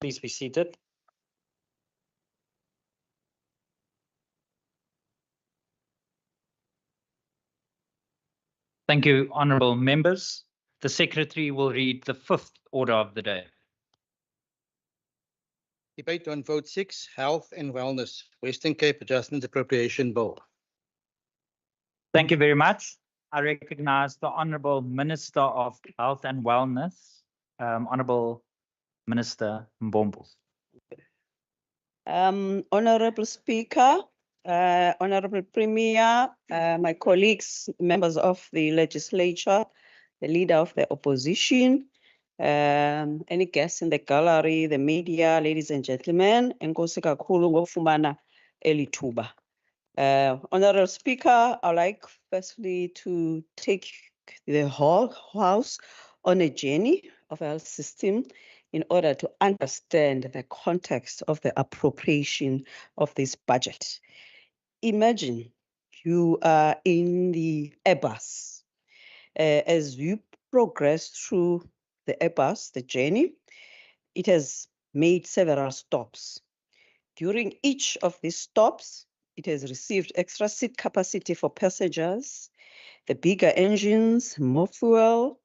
please be seated. Thank you, honourable members. The Secretary will read the fifth order of the day. Debate on Vote 6, Health and Wellness, Western Cape Adjustment Appropriation Bill. Thank you very much. I recognise the Honourable Minister of Health and Wellness, Honourable Minister Mbombo. Honourable Speaker, Honourable Premier, my colleagues, members of the legislature, the leader of the opposition, any guests in the gallery, the media, ladies and gentlemen, enkosi kakhulu ngokufumana eli thuba. Honourable Speaker, I'd like firstly to take the whole House on a journey of our system in order to understand the context of the appropriation of this budget. Imagine you are in the Airbus. As you progress through the Airbus, the journey, it has made several stops. During each of these stops, it has received extra seat capacity for passengers, the bigger engines, more fuel,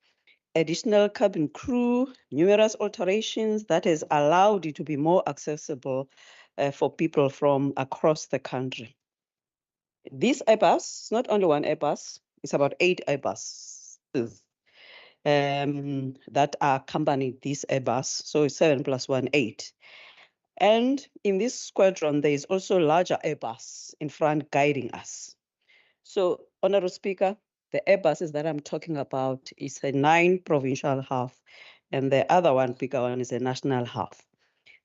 additional cabin crew, numerous alterations that has allowed it to be more accessible for people from across the country. This Airbus, not only one Airbus, it's about 8 Airbuses that accompany this Airbus, so it's 7 plus 1, 8. And in this squadron, there is also larger Airbus in front guiding us. So, Honourable Speaker, the Airbuses that I'm talking about is a 9 provincial half, and the other one, bigger one, is a national half.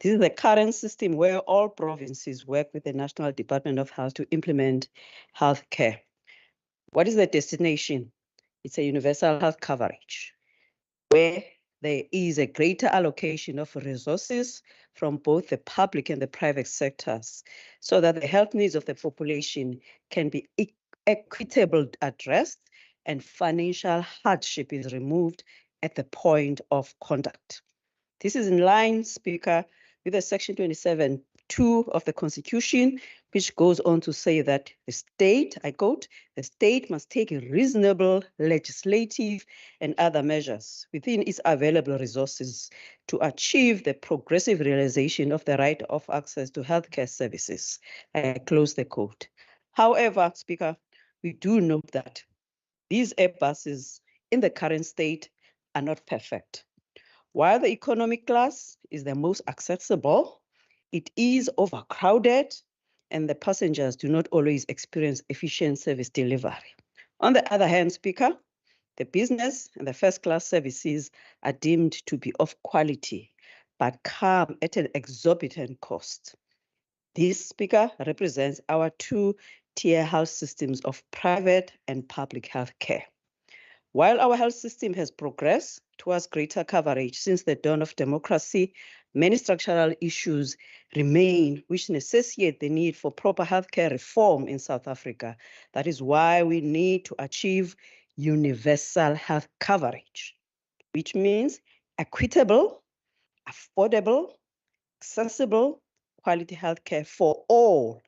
This is the current system where all provinces work with the National Department of Health to implement healthcare. What is the destination? It's a universal health coverage, where there is a greater allocation of resources from both the public and the private sectors, so that the health needs of the population can be equitably addressed and financial hardship is removed at the point of contact. This is in line, Speaker, with the Section 27(2) of the Constitution, which goes on to say that the state, I quote, the state must take reasonable legislative and other measures within its available resources to achieve the progressive realization of the right of access to healthcare services. I close the quote. However, Speaker, we do note that these Airbuses in the current state are not perfect. While the economic class is the most accessible, it is overcrowded and the passengers do not always experience efficient service delivery. On the other hand, Speaker, the business and the first-class services are deemed to be of quality, but come at an exorbitant cost. This, Speaker, represents our two-tier health systems of private and public health care. While our health system has progressed towards greater coverage since the dawn of democracy, many structural issues remain which necessitate the need for proper healthcare reform in South Africa. That is why we need to achieve universal health coverage, which means equitable, affordable, accessible, quality healthcare for all.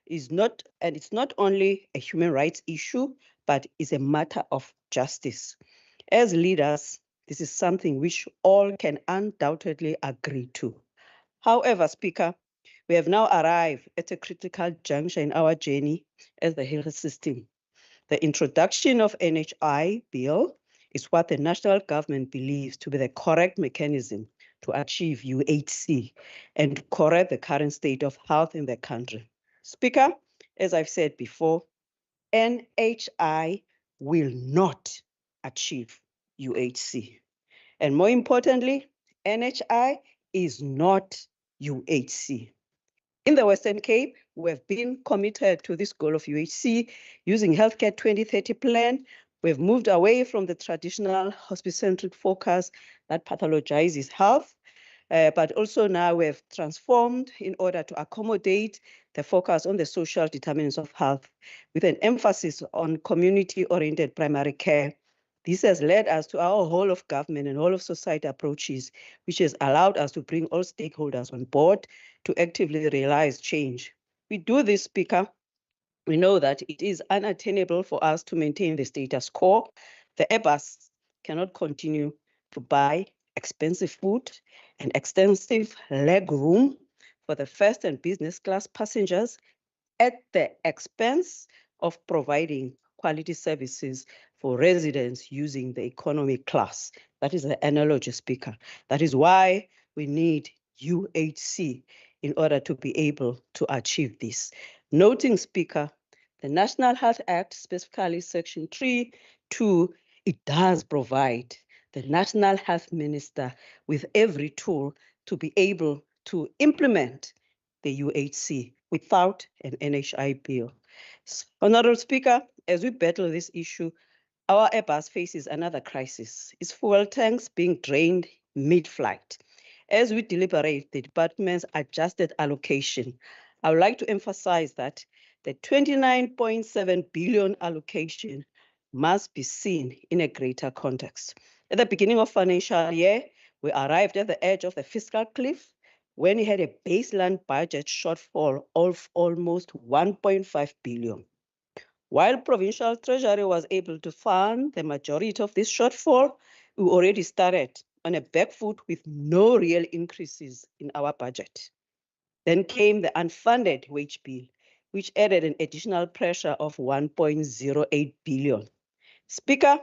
It's not only a human rights issue, but is a matter of justice. As leaders, this is something which all can undoubtedly agree to. However, Speaker, we have now arrived at a critical juncture in our journey as the health system. The introduction of NHI bill is what the national government believes to be the correct mechanism to achieve UHC and to correct the current state of health in the country. Speaker, as I've said before, NHI will not achieve UHC. And more importantly, NHI is not UHC. In the Western Cape, we have been committed to this goal of UHC using Healthcare 2030 plan. We've moved away from the traditional hospital-centric focus that pathologizes health, but also now we've transformed in order to accommodate the focus on the social determinants of health with an emphasis on community-oriented primary care This has led us to our whole of government and whole of society approaches, which has allowed us to bring all stakeholders on board to actively realize change. We do this, Speaker. We know that it is unattainable for us to maintain the status quo. The Airbus cannot continue to buy expensive food and extensive leg room for the first and business class passengers at the expense of providing quality services for residents using the economy class. That is the analogy, Speaker. That is why we need UHC in order to be able to achieve this. Noting, Speaker, the National Health Act, specifically Section 3(2), it does provide the National Health Minister with every tool to be able to implement the UHC without an NHI bill. Honorable Speaker, as we battle this issue, our Airbus faces another crisis. Its fuel tanks being drained mid-flight. As we deliberate the department's adjusted allocation, I would like to emphasize that the 29.7 billion allocation must be seen in a greater context. At the beginning of financial year, we arrived at the edge of the fiscal cliff when we had a baseline budget shortfall of almost 1.5 billion. While Provincial Treasury was able to fund the majority of this shortfall, we already started on a back foot with no real increases in our budget. Then came the unfunded wage bill, which added an additional pressure of 1.08 billion. Speaker,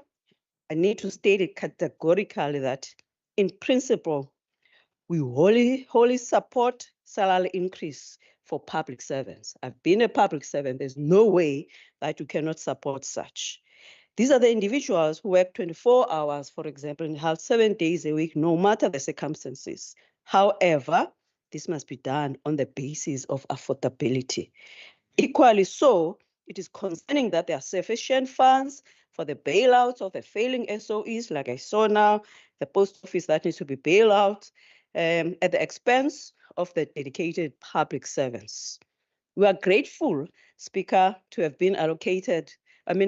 I need to state it categorically that in principle, we wholly support salary increase for public servants. I've been a public servant. There's no way that you cannot support such. These are the individuals who work 24 hours, for example, in health 7 days a week, no matter the circumstances. However, this must be done on the basis of affordability. Equally so, it is concerning that there are sufficient funds for the bailouts of the failing SOEs, like I saw now, the post office that needs to be bailed out at the expense of the dedicated public servants. We are grateful, Speaker, to have been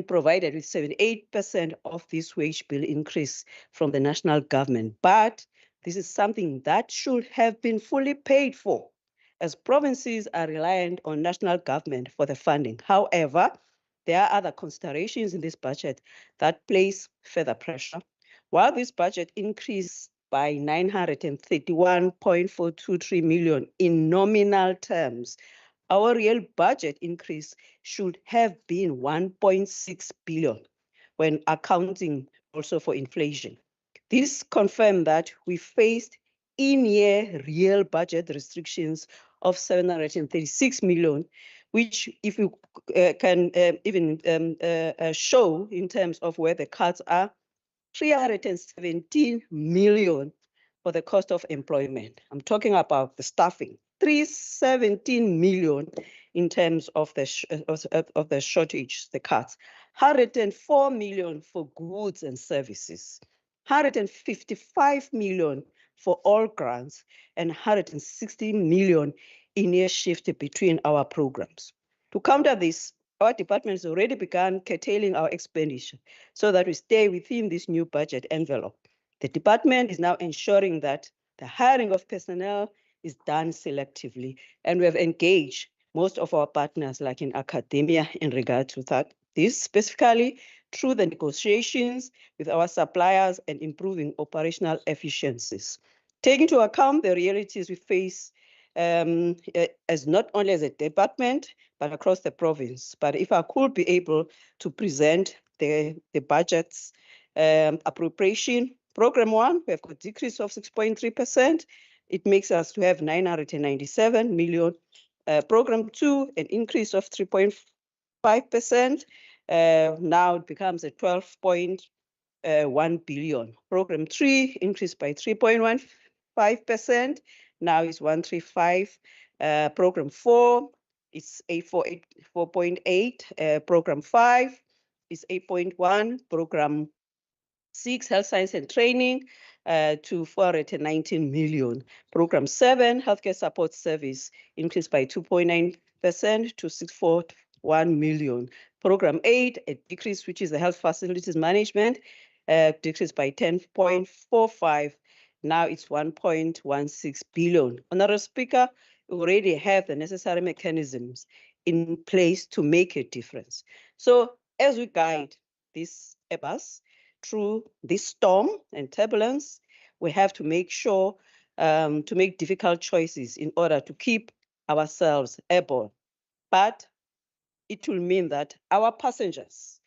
provided with 78% of this wage bill increase from the national government. But this is something that should have been fully paid for, as provinces are reliant on national government for the funding. However, there are other considerations in this budget that place further pressure. While this budget increased by 931.423 million in nominal terms, our real budget increase should have been 1.6 billion when accounting also for inflation. This confirmed that we faced in-year real budget restrictions of 736 million, which if you can even show in terms of where the cuts are, 317 million for the cost of employment. I'm talking about the staffing. 317 million in terms of the shortage, the cuts. 104 million for goods and services. 155 million for all grants, and 160 million in a shift between our programs. To counter this, our department has already begun curtailing our expenditure so that we stay within this new budget envelope. The department is now ensuring that the hiring of personnel is done selectively, and we have engaged most of our partners, like in academia, in regard to that. This specifically through the negotiations with our suppliers and improving operational efficiencies. Taking into account the realities we face as not only as a department, but across the province. But if I could be able to present the budget's appropriation, Program 1, we have got a decrease of 6.3%. It makes us to have 997 million. Program 2, an increase of 3.5%. Now it becomes a 12.1 billion. Program 3 increased by 3.15%. Now it's 135. Program 4 is 4.8. Program 5 is 8.1. Program 6, health science and training, to 419 million. Program 7, healthcare support service, increased by 2.9% to 641 million. Program 8, a decrease, which is the health facilities management, decreased by 10.45. Now it's 1.16 billion. Honorable Speaker, we already have the necessary mechanisms in place to make a difference. So as we guide this Airbus through this storm and turbulence, we have to make sure to make difficult choices in order to keep ourselves airborne. But it will mean that our passengers,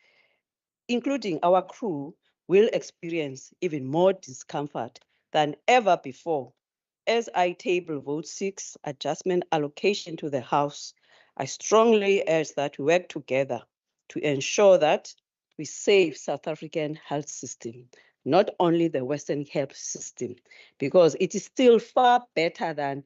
including our crew, will experience even more discomfort than ever before. As I table vote 6 adjustment allocation to the House, I strongly urge that we work together to ensure that we save South African health system, not only the Western health system, because it is still far better than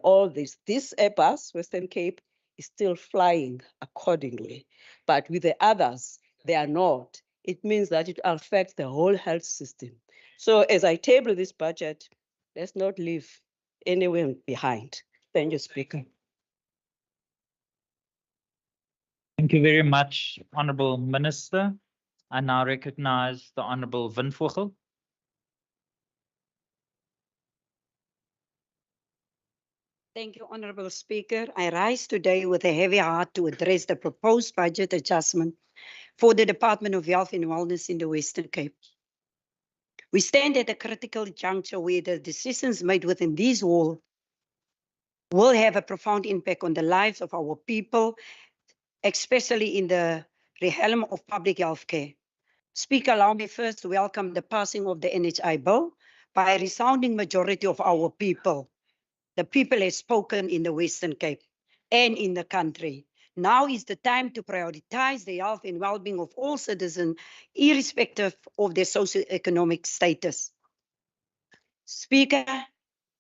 all this. This Airbus, Western Cape, is still flying accordingly, but with the others, they are not. It means that it affects the whole health system. So as I table this budget, let's not leave anyone behind. Thank you, Speaker. Thank you very much, Honourable Minister. I now recognize the Honourable Windvogel. Thank you, Honourable Speaker. I rise today with a heavy heart to address the proposed budget adjustment for the Department of Health and Wellness in the Western Cape. We stand at a critical juncture where the decisions made within these walls will have a profound impact on the lives of our people, especially in the realm of public health care. Speaker, allow me first to welcome the passing of the NHI bill by a resounding majority of our people. The people have spoken in the Western Cape and in the country. Now is the time to prioritize the health and well-being of all citizens, irrespective of their socioeconomic status. Speaker,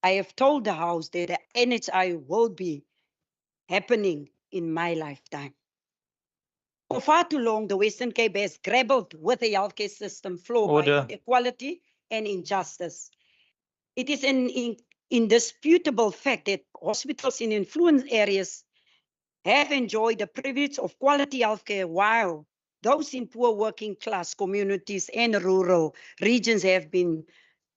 I have told the House that the NHI will be happening in my lifetime. For far too long, the Western Cape has grappled with the healthcare system flawed by inequality and injustice. It is an indisputable fact that hospitals in influence areas have enjoyed the privilege of quality healthcare, while those in poor working class communities and rural regions have been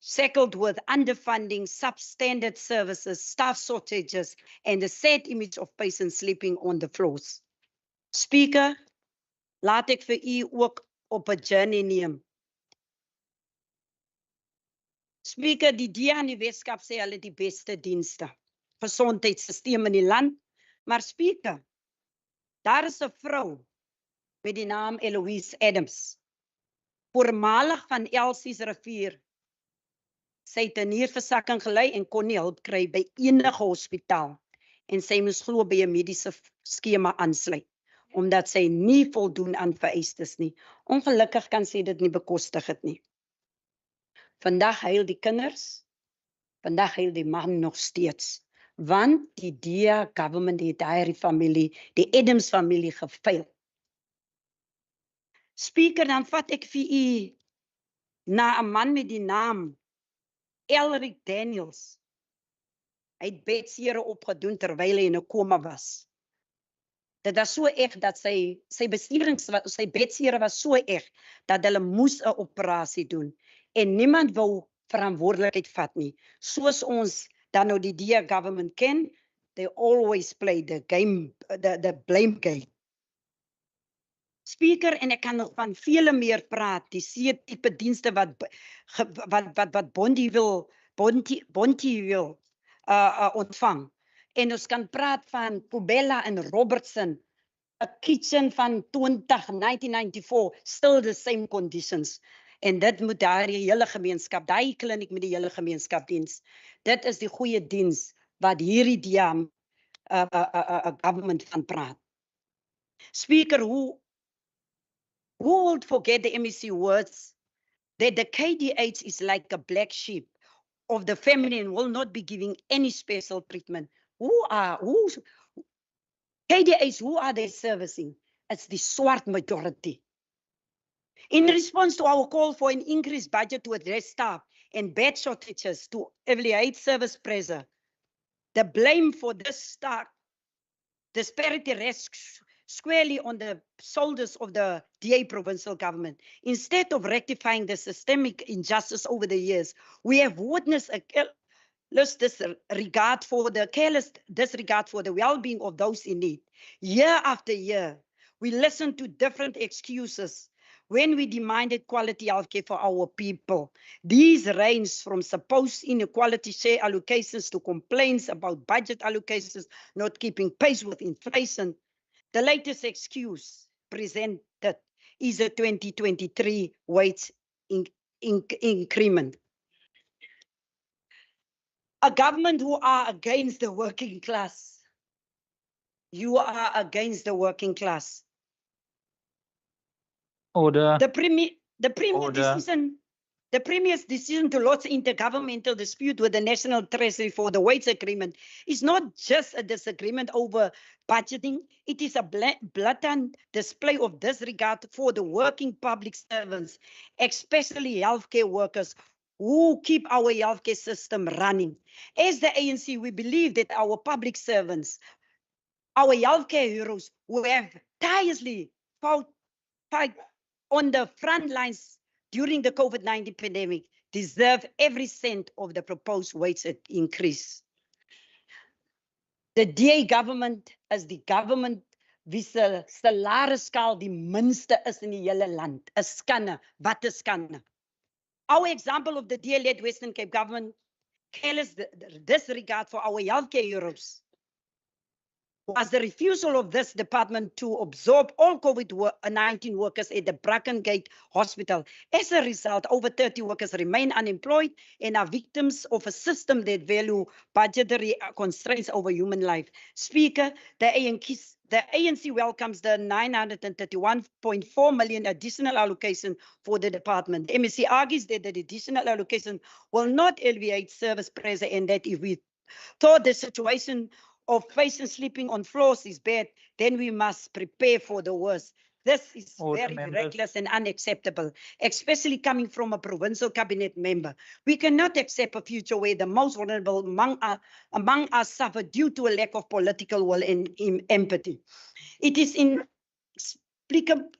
shackled with underfunding, substandard services, staff shortages, and the sad image of patients sleeping on the floors. Speaker, laat ek vir u ook op 'n journey neem. Speaker, die DEA in die Weskaap sê hulle die beste dienste, gesondheidstelsel in die land, maar Speaker, daar is 'n vrou met die naam Eloise Adams, voormalig van Elsie's Rivier. Sy het 'n nierversakking gely en kon nie hulp kry by enige hospitaal en sy moes glo by 'n mediese skema aansluit omdat sy nie voldoen aan vereistes nie. Ongelukkig kan sy dit nie bekostig het nie. Vandag huil die kinders, vandag huil die man nog steeds, want die DEA government het daai familie, die Adams familie gefail. Speaker, dan vat ek vir u na 'n man met die naam Elric Daniels. Hy het bedsere opgedoen terwyl hy in 'n koma was. Dit was so erg dat sy bedsere was so erg dat hulle moes 'n operasie doen en niemand wou verantwoordelikheid vat nie. Soos ons dan nou die DEA government ken, they always play the game, the blame game. Speaker, en ek kan nog van vele meer praat, die tipe dienste wat Bondi wil ontvang. En ons kan praat van Pubella en Robertson, a kitchen van 1994, still the same conditions. En dit moet daar die hele gemeenskap, daai kliniek met die hele gemeenskap diens. Dit is die goeie diens wat hierdie DEA government van praat. Speaker, who would forget the MEC words that the KDH is like a black sheep of the family and will not be giving any special treatment. KDH, who are they servicing? It's the swart majority. In response to our call for an increased budget to address staff and bed shortages to alleviate service pressure, the blame for this stark disparity rests squarely on the shoulders of the DA provincial government. Instead of rectifying the systemic injustice over the years, we have witnessed a careless disregard for the well-being of those in need. Year after year, we listened to different excuses when we demanded quality healthcare for our people. These range from supposed inequality share allocations to complaints about budget allocations not keeping pace with inflation. The latest excuse presented is a 2023 wage increment. A government who are against the working class. You are against the working class. Order. The Premier's Order. decision to lodge intergovernmental dispute with the National Treasury for the wage agreement is not just a disagreement over budgeting. It is a blatant display of disregard for the working public servants, especially healthcare workers who keep our healthcare system running. As the ANC, we believe that our public servants, our healthcare heroes who have tirelessly fought on the front lines during the COVID-19 pandemic deserve every cent of the proposed wage increase. The DA government is die government wie se salarisskaal die minste is in die hele land. 'n Skande, wat 'n skande. Our example of the DA-led Western Cape government careless disregard for our healthcare heroes was the refusal of this department to absorb all COVID-19 workers at the Brackengate Hospital. As a result, over 30 workers remain unemployed and are victims of a system that value budgetary constraints over human life. Speaker, the ANC welcomes the 931.4 million additional allocation for the department. The MSC argues that the additional allocation will not alleviate service pressure and that if we thought the situation of patients sleeping on floors is bad, then we must prepare for the worst. This is very reckless and unacceptable, especially coming from a provincial cabinet member. We cannot accept a future where the most vulnerable among us suffer due to a lack of political will and empathy. It is inexplicable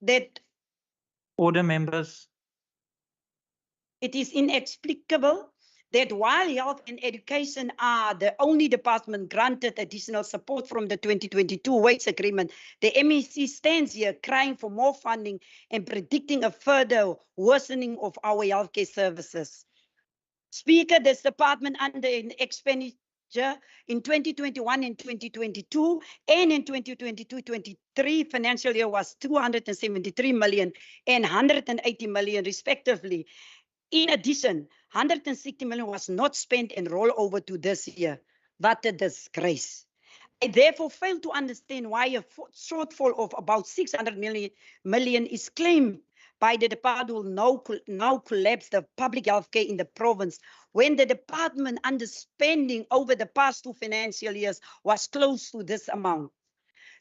that Order, members. it is inexplicable that while health and education are the only department granted additional support from the 2022 wage agreement, the MEC stands here crying for more funding and predicting a further worsening of our healthcare services. Speaker, this department under expenditure in 2021 and 2022 and in 2022-23 financial year was 273 million and 180 million respectively. In addition, 160 million was not spent and roll over to this year. What a disgrace. I therefore fail to understand why a shortfall of about 600 million is claimed by the department will now collapse the public health care in the province when the department underspending over the past 2 financial years was close to this amount.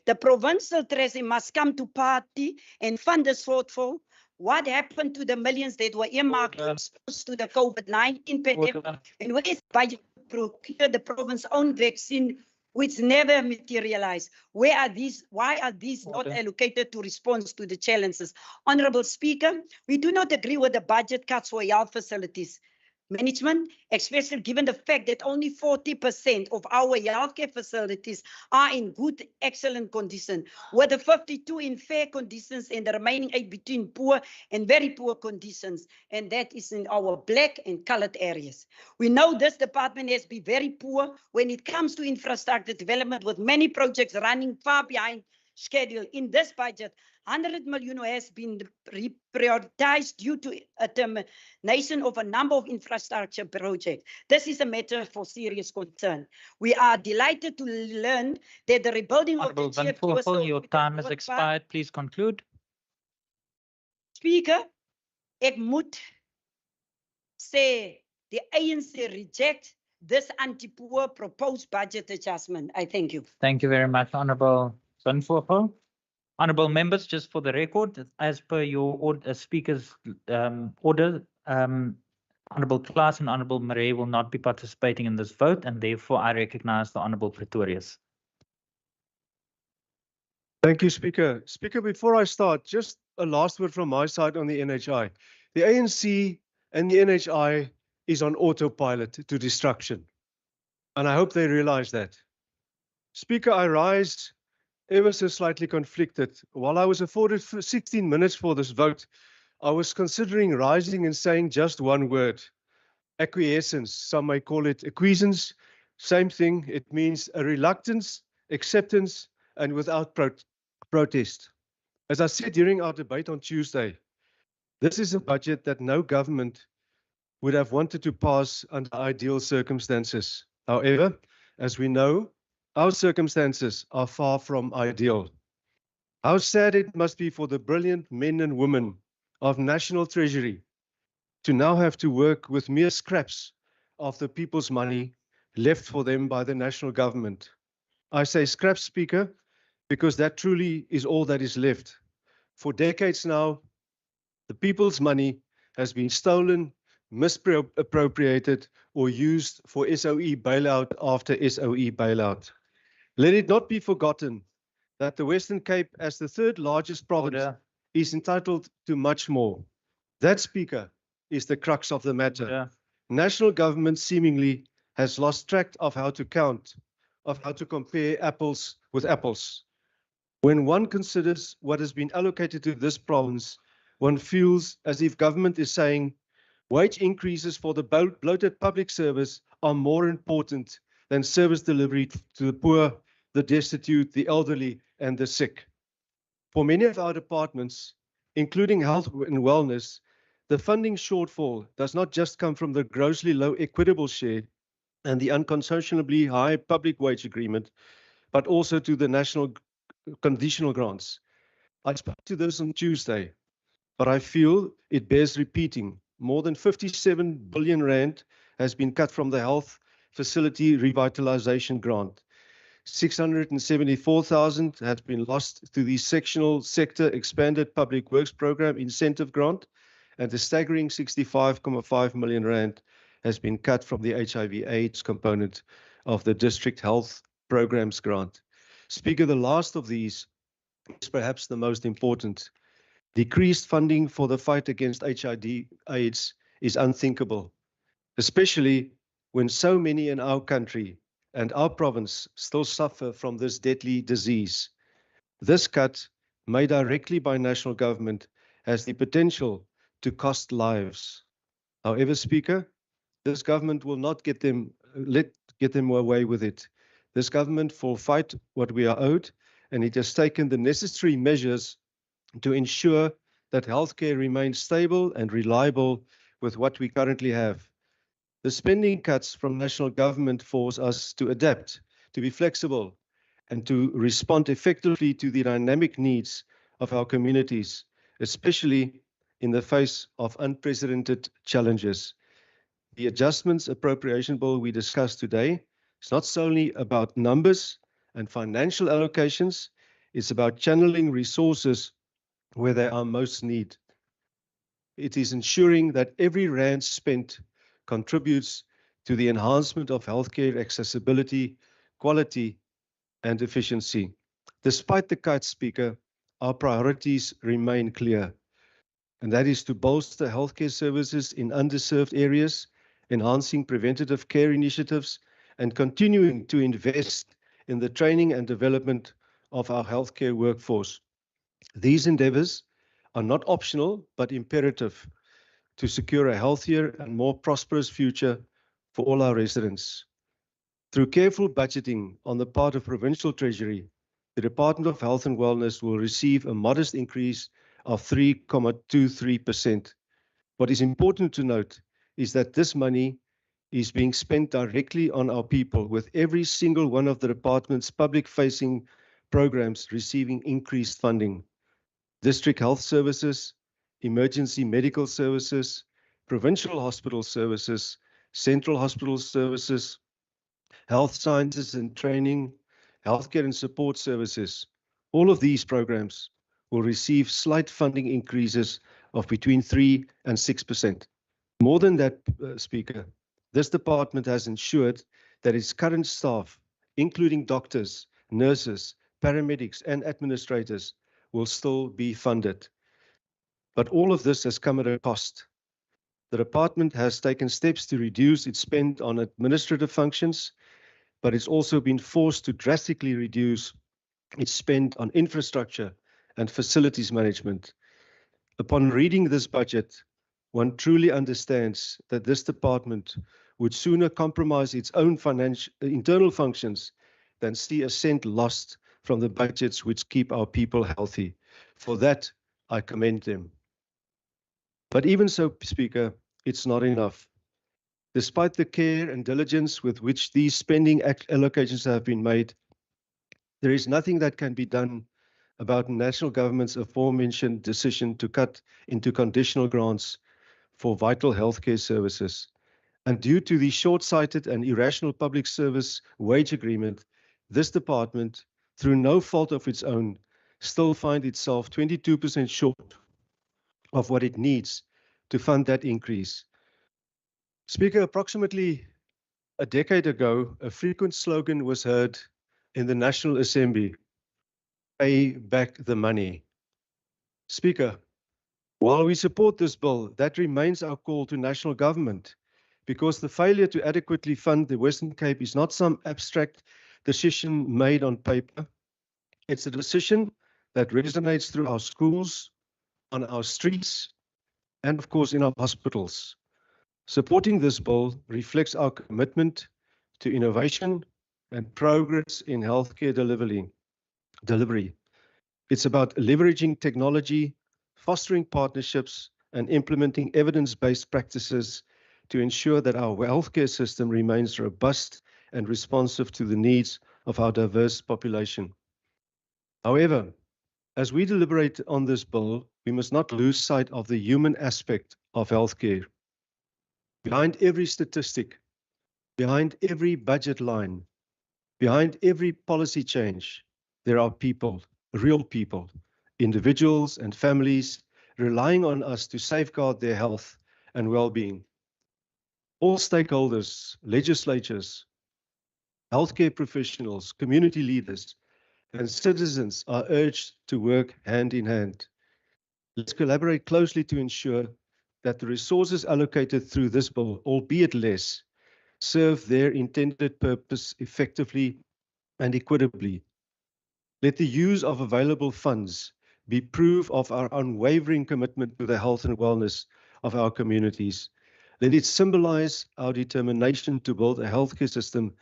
The provincial treasury must come to party and fund the shortfall. What happened to the millions that were earmarked to the COVID-19 pandemic? And where is budget to procure the province's own vaccine, which never materialized? Where are these? Why are these not allocated to response to the challenges? Honorable Speaker, we do not agree with the budget cuts for health facilities management, especially given the fact that only 40% of our healthcare facilities are in good, excellent condition, with the 52 in fair conditions and the remaining 8 between poor and very poor conditions, and that is in our black and colored areas. We know this department has been very poor when it comes to infrastructure development, with many projects running far behind schedule. In this budget, 100 million has been reprioritized due to a termination of a number of infrastructure projects. This is a matter for serious concern. We are delighted to learn that the rebuilding of the Honorable, your time has expired. Please conclude. Speaker, ek moet sê the ANC reject this anti-poor proposed budget adjustment. I thank you. Thank you very much, Honorable Zandvoort. Honorable members, just for the record, as per your speaker's order, Honorable Klaas and Honorable Marais will not be participating in this vote, and therefore I recognize the Honorable Pretorius. Thank you, Speaker. Speaker, before I start, just a last word from my side on the NHI. The ANC and the NHI is on autopilot to destruction, and I hope they realize that. Speaker, I rise ever so slightly conflicted. While I was afforded 16 minutes for this vote, I was considering rising and saying just one word, acquiescence. Some may call it acquiescence. Same thing. It means a reluctance, acceptance, and without protest. As I said during our debate on Tuesday, this is a budget that no government would have wanted to pass under ideal circumstances. However, as we know, our circumstances are far from ideal. How sad it must be for the brilliant men and women of National Treasury to now have to work with mere scraps of the people's money left for them by the national government. I say scraps, Speaker, because that truly is all that is left. For decades now, the people's money has been stolen, misappropriated, or used for SOE bailout after SOE bailout. Let it not be forgotten that the Western Cape, as the third largest province, is entitled to much more. That, Speaker, is the crux of the matter. National government seemingly has lost track of how to count, of how to compare apples with apples. When one considers what has been allocated to this province, one feels as if government is saying wage increases for the bloated public service are more important than service delivery to the poor, the destitute, the elderly, and the sick. For many of our departments, including health and wellness, the funding shortfall does not just come from the grossly low equitable share and the unconscionably high public wage agreement, but also to the national conditional grants. I spoke to this on Tuesday, but I feel it bears repeating. More than 57 billion rand has been cut from the health facility revitalization grant. 674,000 has been lost to the sectional sector expanded public works program incentive grant, and the staggering 65.5 million rand has been cut from the HIV/AIDS component of the district health programs grant. Speaker, the last of these is perhaps the most important. Decreased funding for the fight against HIV/AIDS is unthinkable, especially when so many in our country and our province still suffer from this deadly disease. This cut, made directly by national government, has the potential to cost lives. However, Speaker, this government will not get them away with it. This government will fight what we are owed, and it has taken the necessary measures to ensure that healthcare remains stable and reliable with what we currently have. The spending cuts from national government force us to adapt, to be flexible, and to respond effectively to the dynamic needs of our communities, especially in the face of unprecedented challenges. The adjustments appropriation bill we discussed today is not solely about numbers and financial allocations, it's about channeling resources where they are most needed. It is ensuring that every rand spent contributes to the enhancement of healthcare accessibility, quality, and efficiency. Despite the cuts, Speaker, our priorities remain clear, and that is to bolster healthcare services in underserved areas, enhancing preventative care initiatives, and continuing to invest in the training and development of our healthcare workforce. These endeavors are not optional, but imperative to secure a healthier and more prosperous future for all our residents. Through careful budgeting on the part of Provincial Treasury, the Department of Health and Wellness will receive a modest increase of 3.23%. What is important to note is that this money is being spent directly on our people, with every single one of the department's public-facing programs receiving increased funding. District health services, emergency medical services, provincial hospital services, central hospital services, health sciences and training, healthcare and support services. All of these programs will receive slight funding increases of between 3 and 6%. More than that, Speaker, this department has ensured that its current staff, including doctors, nurses, paramedics, and administrators will still be funded. But all of this has come at a cost. The department has taken steps to reduce its spend on administrative functions, but it's also been forced to drastically reduce its spend on infrastructure and facilities management. Upon reading this budget, one truly understands that this department would sooner compromise its own internal functions than see a cent lost from the budgets which keep our people healthy. For that, I commend them. But even so, Speaker, it's not enough. Despite the care and diligence with which these spending allocations have been made, there is nothing that can be done about national government's aforementioned decision to cut into conditional grants for vital healthcare services. And due to the short-sighted and irrational public service wage agreement, this department, through no fault of its own, still finds itself 22% short of what it needs to fund that increase. Speaker, approximately a decade ago, a frequent slogan was heard in the National Assembly: pay back the money. Speaker, while we support this bill, that remains our call to national government, because the failure to adequately fund the Western Cape is not some abstract decision made on paper. It's a decision that resonates through our schools, on our streets, and of course in our hospitals. Supporting this bill reflects our commitment to innovation and progress in healthcare delivery. It's about leveraging technology, fostering partnerships, and implementing evidence-based practices to ensure that our healthcare system remains robust and responsive to the needs of our diverse population. However, as we deliberate on this bill, we must not lose sight of the human aspect of healthcare. Behind every statistic, behind every budget line, behind every policy change, there are people, real people, individuals and families relying on us to safeguard their health and well-being. All stakeholders, legislatures, healthcare professionals, community leaders, and citizens are urged to work hand in hand. Let's collaborate closely to ensure that the resources allocated through this bill, albeit less, serve their intended purpose effectively and equitably. Let the use of available funds be proof of our unwavering commitment to the health and wellness of our communities. Let it symbolize our determination to build a healthcare system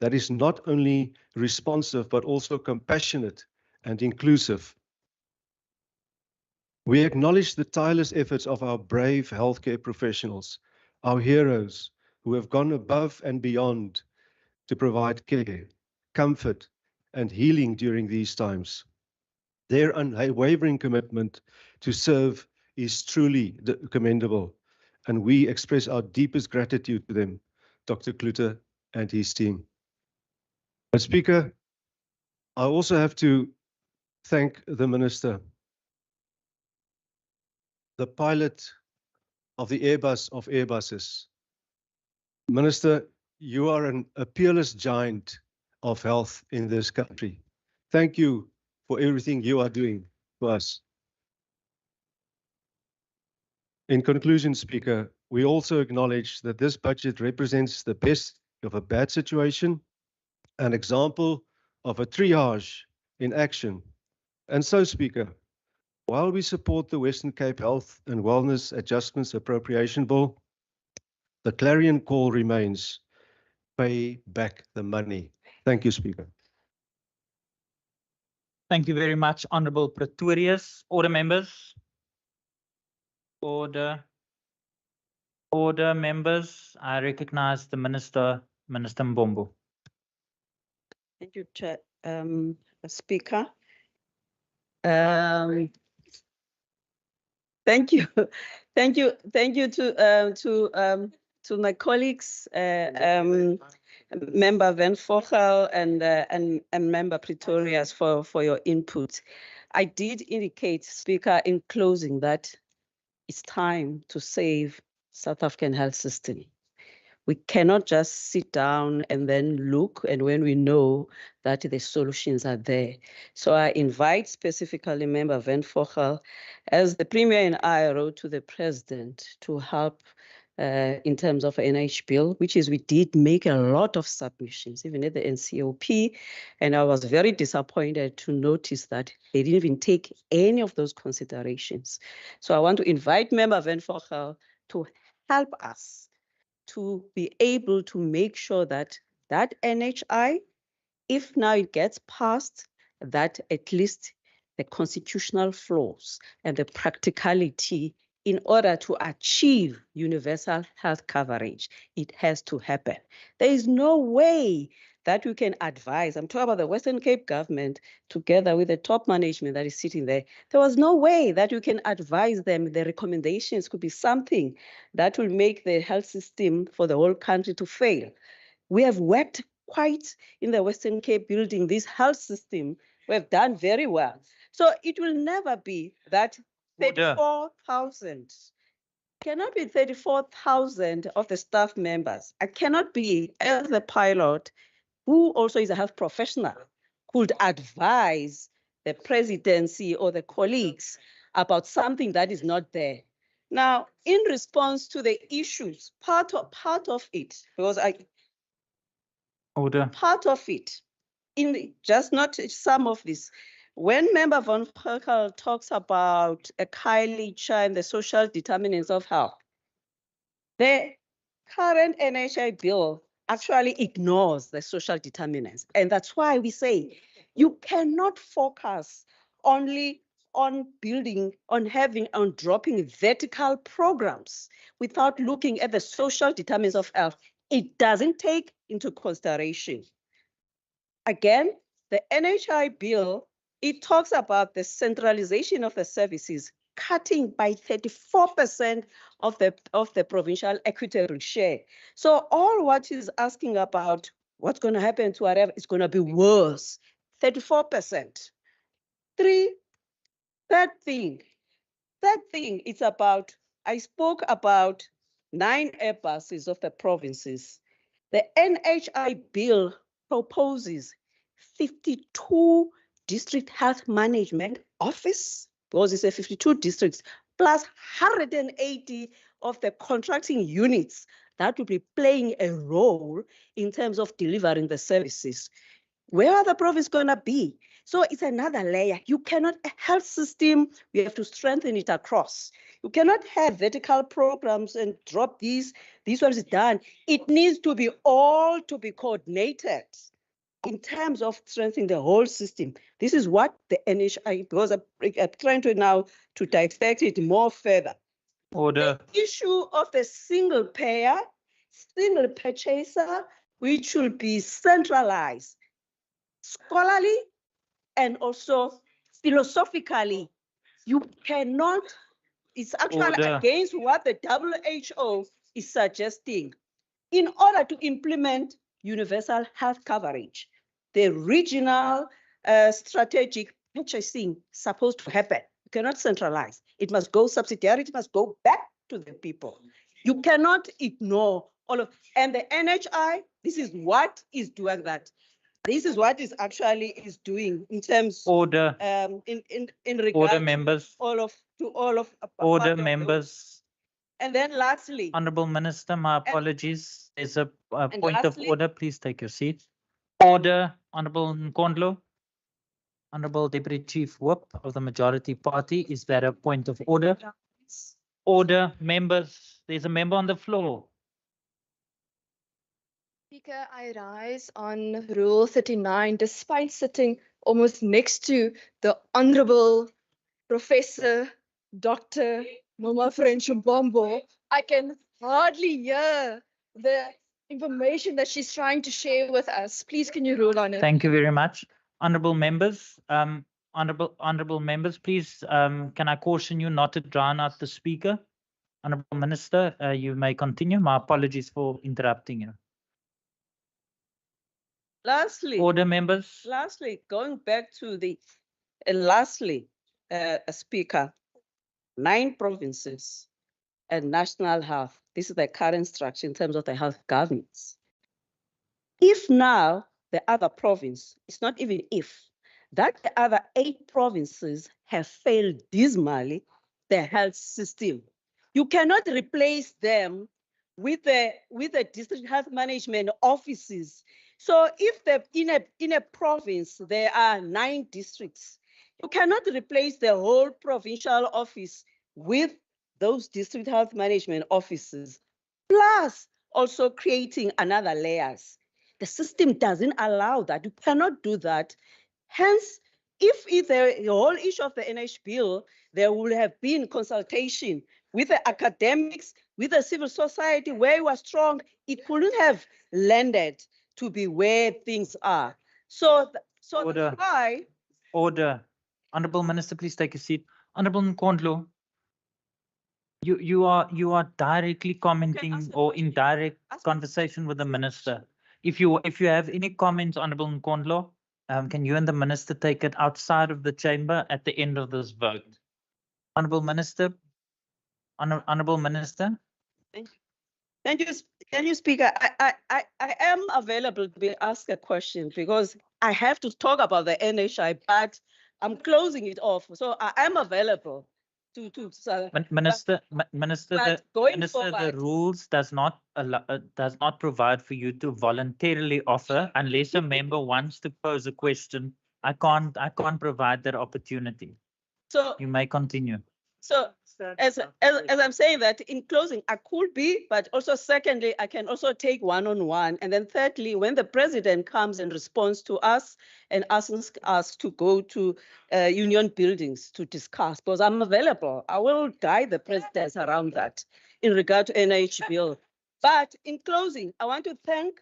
that is not only responsive, but also compassionate and inclusive. We acknowledge the tireless efforts of our brave healthcare professionals, our heroes who have gone above and beyond to provide care, comfort, and healing during these times. Their unwavering commitment to serve is truly commendable, and we express our deepest gratitude to them, Dr. Klute and his team. But Speaker, I also have to thank the Minister, the pilot of the Airbus of Airbuses. Minister, you are a peerless giant of health in this country. Thank you for everything you are doing for us. In conclusion, Speaker, we also acknowledge that this budget represents the best of a bad situation, an example of a triage in action. And so, Speaker, while we support the Western Cape Health and Wellness Adjustments Appropriation Bill, the clarion call remains: pay back the money. Thank you, Speaker. Thank you very much, Honourable Pretorius. Order, members. Order. Order, members. I recognize the Minister, Minister Mbombo. Thank you, Chair. Speaker. Thank you, thank you to my colleagues, Member Van Vogel and Member Pretorius for your input. I did indicate, Speaker, in closing that it's time to save South African health system. We cannot just sit down and then look, and when we know that the solutions are there. So I invite specifically Member Van Vogel, as the Premier and I wrote to the President to help in terms of NH bill, which is we did make a lot of submissions, even at the NCOP, and I was very disappointed to notice that they didn't even take any of those considerations. So I want to invite Member Van Vogel to help us to be able to make sure that that NHI, if now it gets passed, that at least the constitutional flaws and the practicality in order to achieve universal health coverage, it has to happen. There is no way that we can advise. I'm talking about the Western Cape government together with the top management that is sitting there. There was no way that you can advise them. The recommendations could be something that will make the health system for the whole country to fail. We have worked quite in the Western Cape building this health system. We have done very well. So it will never be that 34,000. Cannot be 34,000 of the staff members. I cannot be, as the pilot, who also is a health professional, could advise the presidency or the colleagues about something that is not there. Now, in response to the issues, part of it, because part of it, in just not some of this, when Member Van Vogel talks about a Kylie and the social determinants of health, the current NHI bill actually ignores the social determinants. And that's why we say you cannot focus only on building, on dropping vertical programs without looking at the social determinants of health. It doesn't take into consideration. Again, the NHI bill, it talks about the centralization of the services, cutting by 34% of the provincial equitable share. So all what is asking about what's going to happen to whatever is going to be worse, 34%. Third thing, it's about, I spoke about 9 airbuses of the provinces. The NHI bill proposes 52 district health management office, because it's a 52 districts, plus 180 of the contracting units that will be playing a role in terms of delivering the services. Where are the provinces going to be? So it's another layer. You cannot, a health system, we have to strengthen it across. You cannot have vertical programs and drop these ones done. It needs to be all to be coordinated in terms of strengthening the whole system. This is what the NHI, because I'm trying to now to dissect it more further. Order. The issue of the single payer, single purchaser, which will be centralized, scholarly, and also philosophically. You cannot, it's actually against what the WHO is suggesting. In order to implement universal health coverage, the regional strategic purchasing supposed to happen. You cannot centralize. It must go subsidiary, it must go back to the people. You cannot ignore all of, and the NHI, this is what is doing that. This is what is actually is doing in terms Order. In regard Order, members. to all of Order, members. And then lastly, Honorable Minister, my apologies. There's a point of lastly- order. Please take your seat. Order, Honorable Nkondlo. Honorable Deputy Chief Whip of the Majority Party. Is that a point of order? Order, members. There's a member on the floor. Speaker, I rise on Rule 39, despite sitting almost next to the Honorable Professor Dr. Mama French Mbombo. I can hardly hear the information that she's trying to share with us. Please, can you rule on it? Thank you very much. Honorable members, honorable members, please, can I caution you not to drown out the speaker? Honorable Minister, you may continue. My apologies for interrupting you. lastly, Order, members. lastly, going back to the, Speaker, 9 provinces, and national health. This is the current structure in terms of the health governance. If now the other province, it's not even if, that the other 8 provinces have failed dismally the health system, you cannot replace them with the district health management offices. So if in a province there are 9 districts, you cannot replace the whole provincial office with those district health management offices, plus also creating another layers. The system doesn't allow that. You cannot do that. Hence, if the whole issue of the NH bill, there would have been consultation with the academics, with the civil society, where it was strong, it couldn't have landed to be where things are. So Order. that's why. Order. Honorable Minister, please take a seat. Honorable Nkondlo, you are directly commenting ask a or question. in direct Ask a conversation with the minister. If you have any comments, Honorable Nkondlo, can you and the minister take it outside of the chamber at the end of this vote? Honorable Minister, Honorable Minister. Thank you, Speaker. I am available to be asked a question because I have to talk about the NHI, but I'm closing it off. So I am available to Minister, but the going minister, the forward- rules does not allow, does not provide for you to voluntarily offer unless a member wants to pose a question. I can't provide that opportunity. So You may continue. So as I'm saying that in closing, I could be, but also secondly, I can also take one-on-one. And then thirdly, when the president comes and responds to us and asks us to go to union buildings to discuss, because I'm available, I will guide the president around that in regard to NH bill. But in closing, I want to thank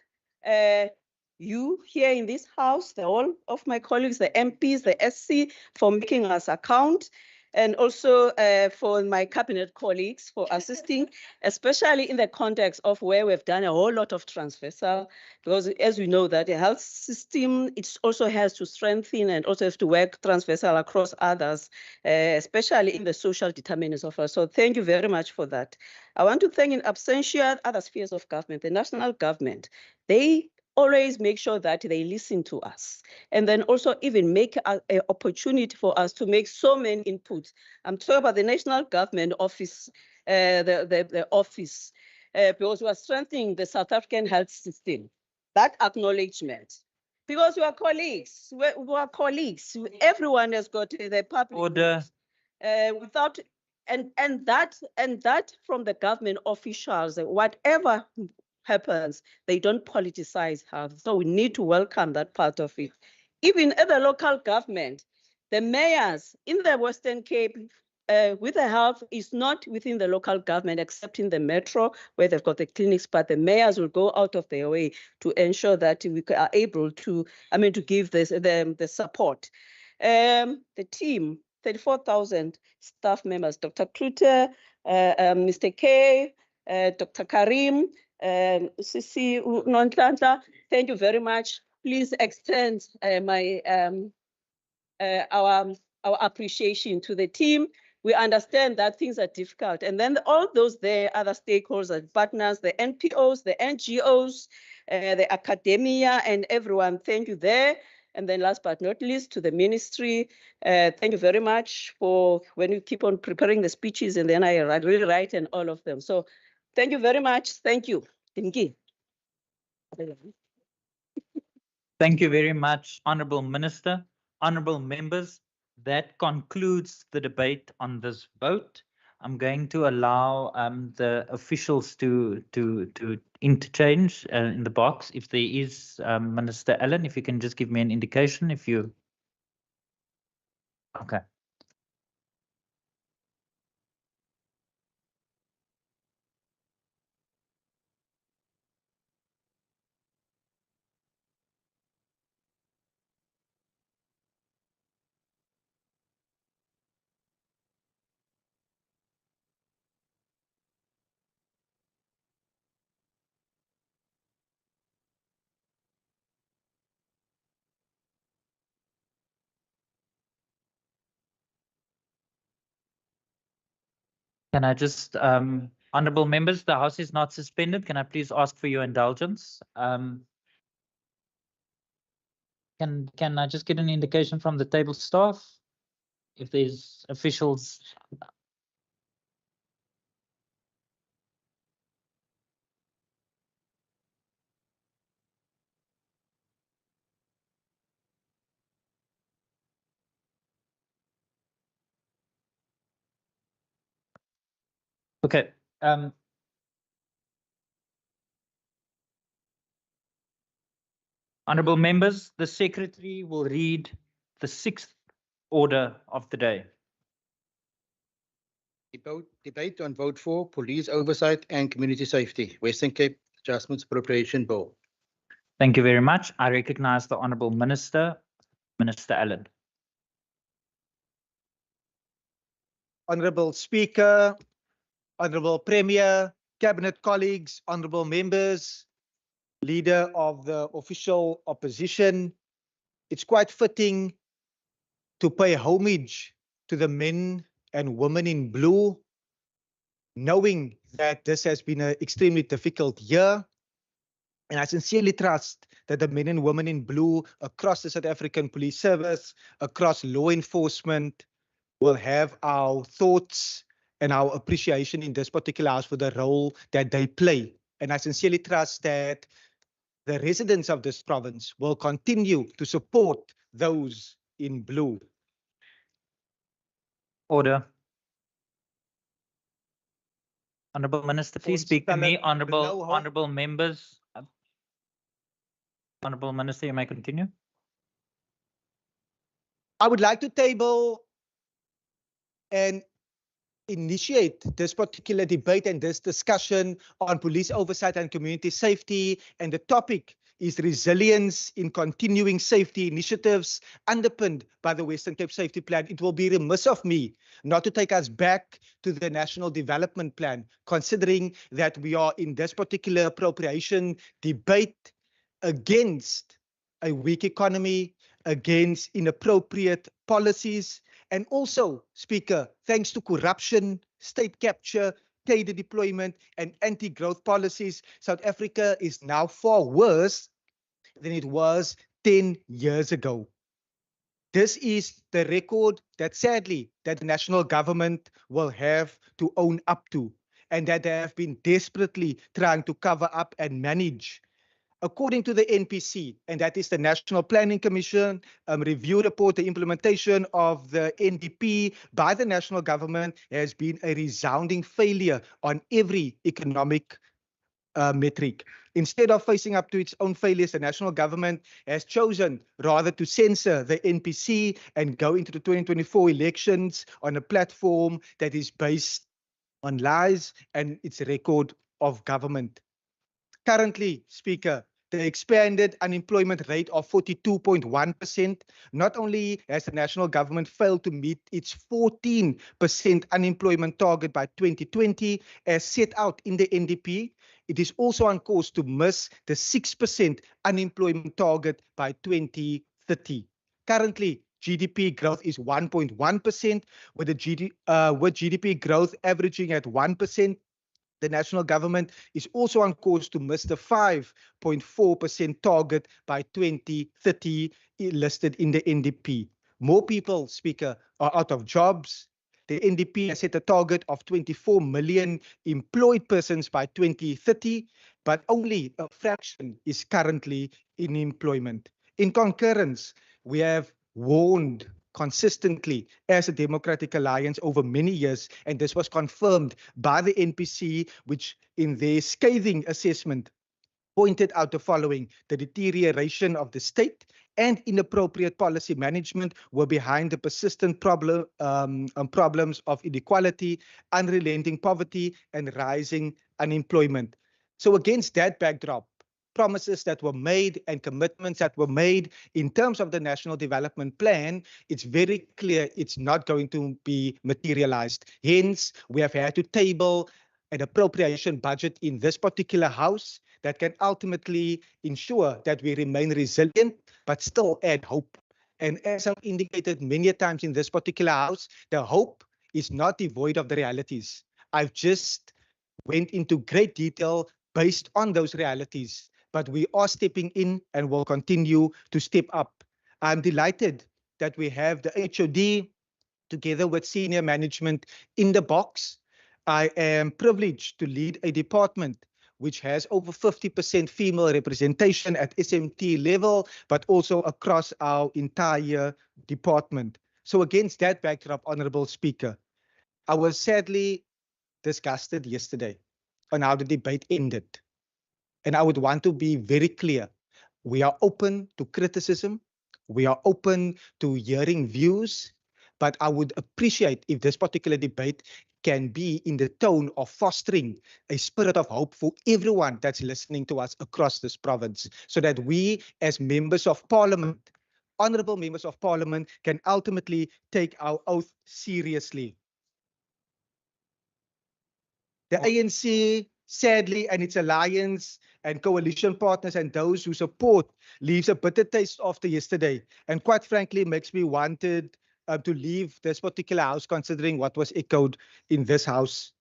you here in this house, all of my colleagues, the MPs, the SC, for making us account, and also for my cabinet colleagues for assisting, especially in the context of where we've done a whole lot of transversal, because as we know that the health system, it also has to strengthen and also has to work transversal across others, especially in the social determinants of us. So thank you very much for that. I want to thank in absentia other spheres of government, the national government. They always make sure that they listen to us and then also even make an opportunity for us to make so many inputs. I'm talking about the national government office, the office, because we are strengthening the South African health system. That acknowledgement, because we are colleagues, we are colleagues. Everyone has got the public. Order. Without and that from the government officials, whatever happens, they don't politicize health. So we need to welcome that part of it. Even at the local government, the mayors in the Western Cape with the health is not within the local government, except in the metro where they've got the clinics, but the mayors will go out of their way to ensure that we are able to, to give this the support. The team, 34,000 staff members, Dr. Klute, Mr. K, Dr. Karim, Sisi Nontlantla, thank you very much. Please extend our appreciation to the team. We understand that things are difficult. And then all those there, other stakeholders and partners, the NPOs, the NGOs, the academia and everyone, thank you there. And then last but not least, to the ministry, thank you very much for when you keep on preparing the speeches and then I really write and all of them. So thank you very much. Thank you. Thank you. Thank you very much, Honorable Minister. Honorable members, that concludes the debate on this vote. I'm going to allow the officials to interchange in the box. If there is, Minister Allen, if you can just give me an indication if you. Okay. Can I just Honourable members, the House is not suspended. Can I please ask for your indulgence? Can I just get an indication from the table staff if there's officials? Okay. Honourable members, the secretary will read the 6th order of the day. Debate on vote for police oversight and community safety, Western Cape Adjustments Appropriation Bill. Thank you very much. I recognize the Honourable Minister, Minister Allen. Honourable Speaker, Honourable Premier, Cabinet colleagues, honourable members, Leader of the official opposition, it's quite fitting to pay homage to the men and women in blue, knowing that this has been an extremely difficult year. And I sincerely trust that the men and women in blue across the South African Police Service, across law enforcement, will have our thoughts and our appreciation in this particular house for the role that they play. And I sincerely trust that the residents of this province will continue to support those in blue. Order. Honourable Minister, please speak to me. Honourable members. Honourable Minister, you may continue. I would like to table and initiate this particular debate and this discussion on police oversight and community safety. And the topic is resilience in continuing safety initiatives underpinned by the Western Cape Safety Plan. It will be remiss of me not to take us back to the National Development Plan, considering that we are in this particular appropriation debate against a weak economy, against inappropriate policies, and also, Speaker, thanks to corruption, state capture, cadre deployment, and anti-growth policies, South Africa is now far worse than it was 10 years ago. This is the record that sadly that the national government will have to own up to, and that they have been desperately trying to cover up and manage. According to the NPC, and that is the National Planning Commission review report, the implementation of the NDP by the national government has been a resounding failure on every economic metric. Instead of facing up to its own failures, the national government has chosen rather to censor the NPC and go into the 2024 elections on a platform that is based on lies and its record of government. Currently, Speaker, the expanded unemployment rate of 42.1%, not only has the national government failed to meet its 14% unemployment target by 2020 as set out in the NDP, it is also on course to miss the 6% unemployment target by 2030. Currently, GDP growth is 1.1%, with GDP growth averaging at 1%. The national government is also on course to miss the 5.4% target by 2030 listed in the NDP. More people, Speaker, are out of jobs. The NDP has set a target of 24 million employed persons by 2030, but only a fraction is currently in employment. In concurrence, we have warned consistently as a Democratic Alliance over many years, and this was confirmed by the NPC, which in their scathing assessment pointed out the following: the deterioration of the state and inappropriate policy management were behind the persistent problems of inequality, unrelenting poverty, and rising unemployment. So against that backdrop, promises that were made and commitments that were made in terms of the National Development Plan, it's very clear it's not going to be materialized. Hence, we have had to table an appropriation budget in this particular house that can ultimately ensure that we remain resilient, but still add hope. And as I've indicated many times in this particular house, the hope is not devoid of the realities. I've just went into great detail based on those realities, but we are stepping in and will continue to step up. I'm delighted that we have the HOD together with senior management in the box. I am privileged to lead a department which has over 50% female representation at SMT level, but also across our entire department. So against that backdrop, Honorable Speaker, I was sadly disgusted yesterday on how the debate ended. And I would want to be very clear. We are open to criticism. We are open to hearing views. But I would appreciate if this particular debate can be in the tone of fostering a spirit of hope for everyone that's listening to us across this province, so that we as members of parliament, honorable members of parliament, can ultimately take our oath seriously. The ANC, sadly, and its alliance and coalition partners and those who support leaves a bitter taste after yesterday, and quite frankly makes me wanted to leave this particular house, considering what was echoed in this house.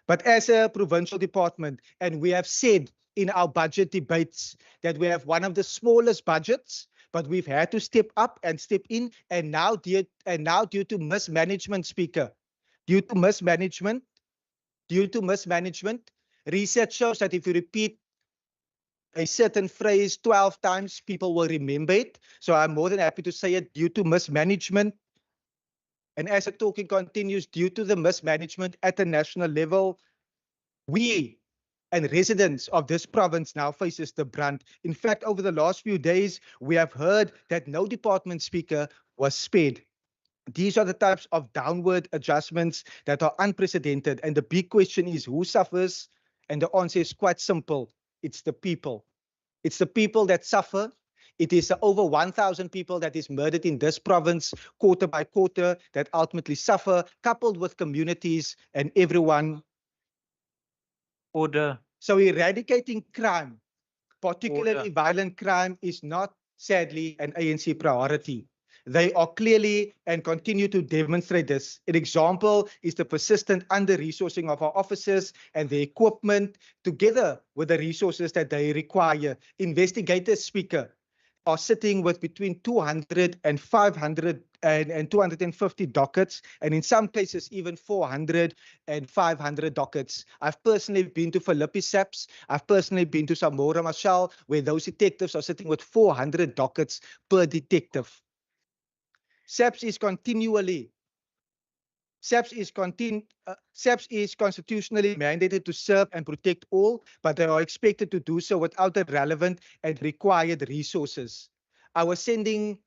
But as a provincial department, and we have said in our budget debates that we have one of the smallest budgets, but we've had to step up and step in, and now due to mismanagement, Speaker, due to mismanagement, research shows that if you repeat a certain phrase 12 times, people will remember it. So I'm more than happy to say it, due to mismanagement. And as the talking continues, due to the mismanagement at the national level, we and residents of this province now faces the brunt. In fact, over the last few days, we have heard that no department, Speaker, was spared. These are the types of downward adjustments that are unprecedented. And the big question is, who suffers? And the answer is quite simple. It's the people. It's the people that suffer. It is the over 1,000 people that is murdered in this province, quarter by quarter, that ultimately suffer, coupled with communities and everyone. Order. So eradicating crime, particularly violent crime, is not, sadly, an ANC priority. They are clearly and continue to demonstrate this. An example is the persistent under-resourcing of our officers and the equipment, together with the resources that they require. Investigators, Speaker, are sitting with between 200 and 500 and 250 dockets, and in some cases even 400 and 500 dockets. I've personally been to Philippi SAPS. I've personally been to Samora Machel, where those detectives are sitting with 400 dockets per detective. SAPS is constitutionally mandated to serve and protect all, but they are expected to do so without the relevant and required resources. I was sending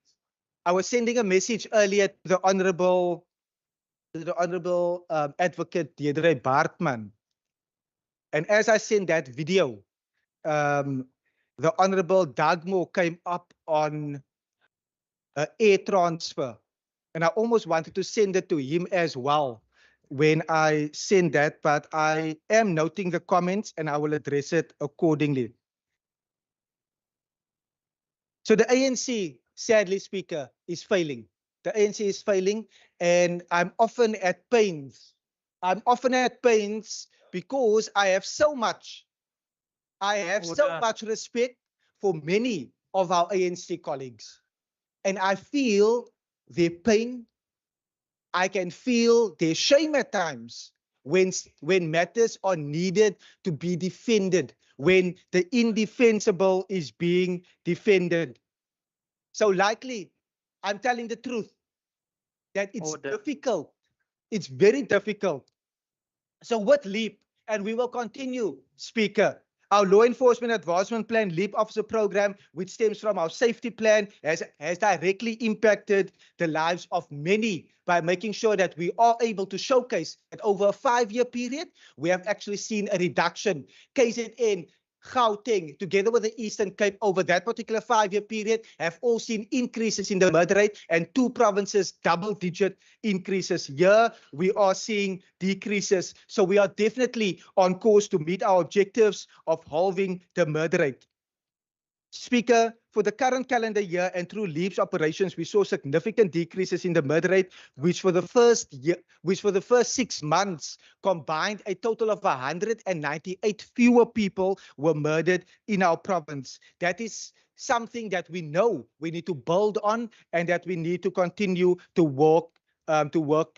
a message earlier to the honorable advocate Deirdre Bartman, and as I sent that video, the honorable Dagmo came up on air transfer. And I almost wanted to send it to him as well when I send that, but I am noting the comments and I will address it accordingly. So the ANC, sadly, Speaker, is failing. The ANC is failing, and I'm often at pains. Because I have so much respect for many of our ANC colleagues. And I feel their pain. I can feel their shame at times when matters are needed to be defended, when the indefensible is being defended. So likely, I'm telling the truth, that it's difficult. It's very difficult. So with LEAP, and we will continue, Speaker, our law enforcement advancement plan, LEAP officer program, which stems from our safety plan, has directly impacted the lives of many by making sure that we are able to showcase that over a 5-year period, we have actually seen a reduction. KZN, Gauteng, together with the Eastern Cape, over that particular 5-year period, have all seen increases in the murder rate, and 2 provinces double-digit increases. Here, we are seeing decreases. So we are definitely on course to meet our objectives of halving the murder rate. Speaker, for the current calendar year and through LEAP's operations, we saw significant decreases in the murder rate, which for the first 6 months combined a total of 198 fewer people were murdered in our province. That is something that we know we need to build on and that we need to continue to work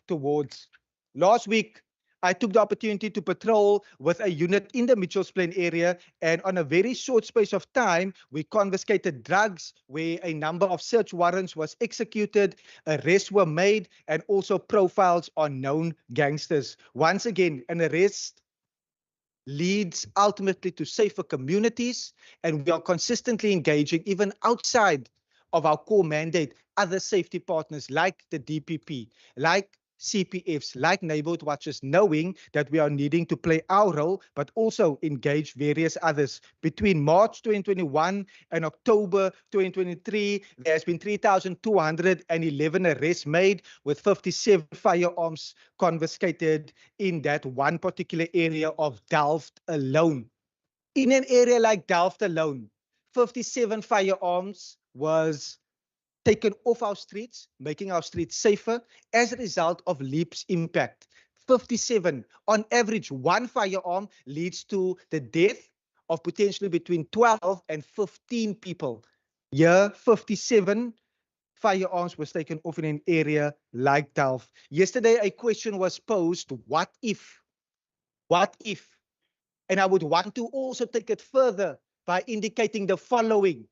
towards. Last week, I took the opportunity to patrol with a unit in the Mitchells Plain area, and on a very short space of time, we confiscated drugs where a number of search warrants was executed, arrests were made, and also profiles on known gangsters. Once again, an arrest leads ultimately to safer communities, and we are consistently engaging even outside of our core mandate, other safety partners like the DPP, like CPFs, like neighborhood watchers, knowing that we are needing to play our role, but also engage various others. Between March 2021 and October 2023, there has been 3,211 arrests made, with 57 firearms confiscated in that one particular area of Delft alone. In an area like Delft alone, 57 firearms was taken off our streets, making our streets safer as a result of LEAP's impact. 57, on average, one firearm leads to the death of potentially between 12 and 15 people. Here, 57 firearms was taken off in an area like Delft. Yesterday, a question was posed, what if? What if? And I would want to also take it further by indicating the following.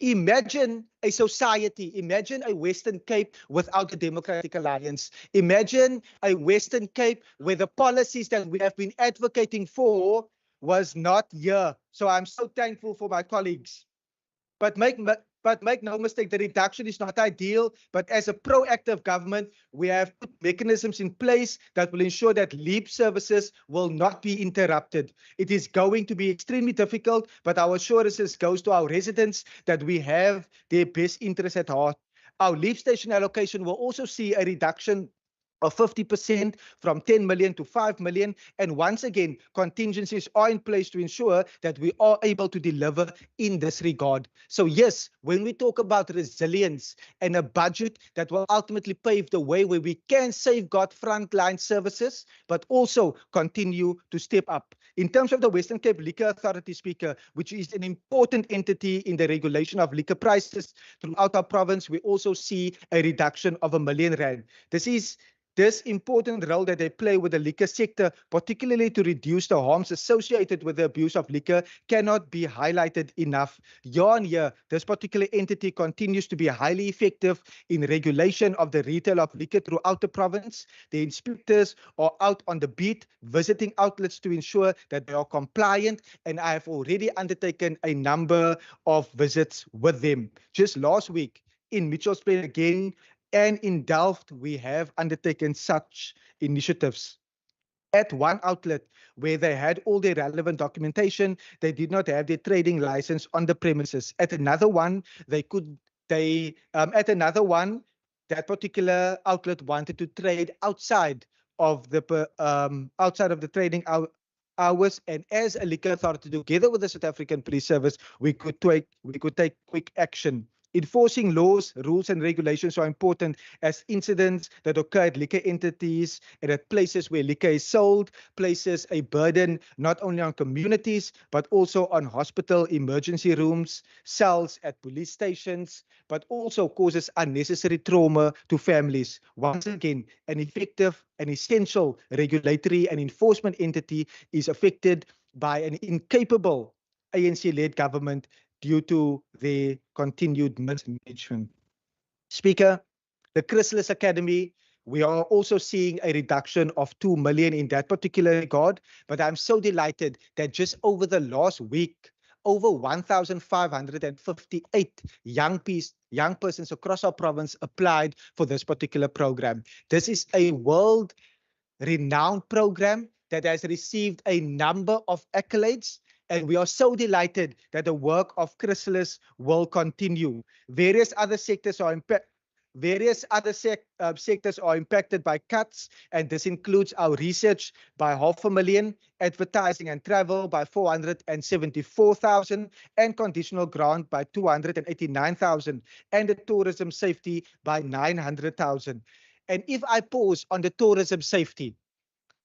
Imagine a society, imagine a Western Cape without the Democratic Alliance. Imagine a Western Cape where the policies that we have been advocating for was not here. So I'm so thankful for my colleagues. But make no mistake, the reduction is not ideal, but as a proactive government, we have put mechanisms in place that will ensure that LEAP services will not be interrupted. It is going to be extremely difficult, but our assurances goes to our residents that we have their best interests at heart. Our LEAP station allocation will also see a reduction of 50% from 10 million to 5 million. And once again, contingencies are in place to ensure that we are able to deliver in this regard. So yes, when we talk about resilience and a budget that will ultimately pave the way where we can safeguard frontline services, but also continue to step up. In terms of the Western Cape Liquor Authority, Speaker, which is an important entity in the regulation of liquor prices throughout our province, we also see a reduction of R1 million. This important role that they play with the liquor sector, particularly to reduce the harms associated with the abuse of liquor, cannot be highlighted enough. Year on year, this particular entity continues to be highly effective in regulation of the retail of liquor throughout the province. The inspectors are out on the beat, visiting outlets to ensure that they are compliant, and I have already undertaken a number of visits with them. Just last week in Mitchells Plain again, and in Delft, we have undertaken such initiatives. At one outlet where they had all their relevant documentation, they did not have their trading license on the premises. At another one, that particular outlet wanted to trade outside of the trading hours, and as a liquor authority, together with the South African Police Service, we could take quick action. Enforcing laws, rules, and regulations are important as incidents that occur at liquor entities and at places where liquor is sold places a burden not only on communities, but also on hospital emergency rooms, cells at police stations, but also causes unnecessary trauma to families. Once again, an effective and essential regulatory and enforcement entity is affected by an incapable ANC-led government due to their continued mismanagement. Speaker, the Chrysalis Academy, we are also seeing a reduction of 2 million in that particular regard, but I'm so delighted that just over the last week, over 1,558 young persons across our province applied for this particular program. This is a world-renowned program that has received a number of accolades, and we are so delighted that the work of Chrysalis will continue. Various other sectors are Various other sectors are impacted by cuts, and this includes our research by 500,000, advertising and travel by 474,000, and conditional grant by 289,000, and the tourism safety by 900,000. And if I pause on the tourism safety,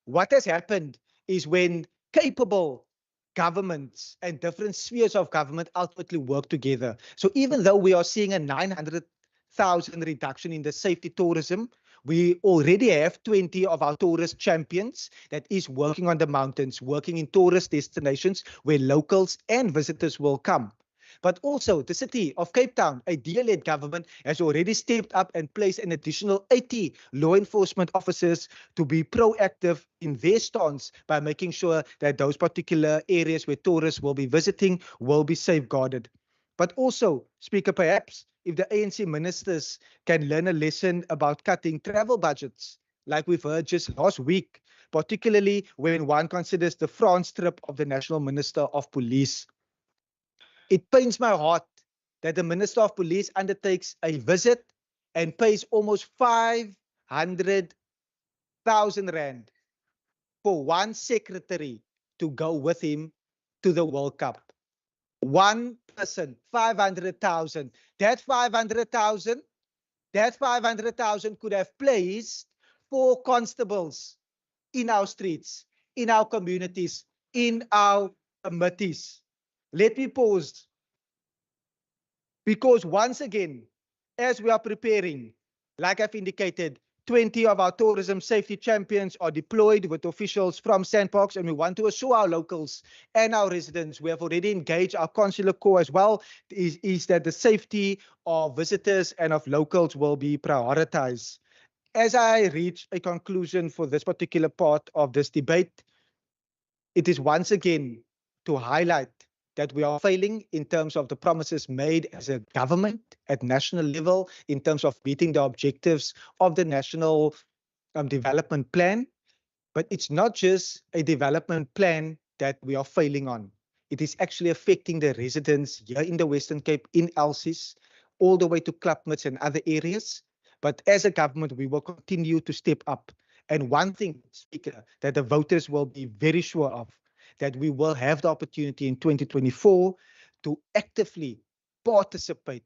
what has happened is when capable governments and different spheres of government ultimately work together. So even though we are seeing a 900,000 reduction in the safety tourism, we already have 20 of our tourist champions that is working on the mountains, working in tourist destinations where locals and visitors will come. But also the city of Cape Town, a DA-led government, has already stepped up and placed an additional 80 law enforcement officers to be proactive in their stance by making sure that those particular areas where tourists will be visiting will be safeguarded. But also, Speaker, perhaps if the ANC ministers can learn a lesson about cutting travel budgets, like we've heard just last week, particularly when one considers the France trip of the National Minister of Police. It pains my heart that the Minister of Police undertakes a visit and pays almost 500,000 rand for one secretary to go with him to the World Cup. One person, 500,000. That 500,000 could have placed 4 constables in our streets, in our communities, in our committees. Let me pause. Because once again, as we are preparing, like I've indicated, 20 of our tourism safety champions are deployed with officials from Sandbox, and we want to assure our locals and our residents, we have already engaged our consular corps as well, is that the safety of visitors and of locals will be prioritized. As I reach a conclusion for this particular part of this debate, it is once again to highlight that we are failing in terms of the promises made as a government at national level in terms of meeting the objectives of the national development plan. But it's not just a development plan that we are failing on. It is actually affecting the residents here in the Western Cape, in Elsies, all the way to Klapmuts and other areas. But as a government, we will continue to step up. And one thing, Speaker, that the voters will be very sure of, that we will have the opportunity in 2024 to actively participate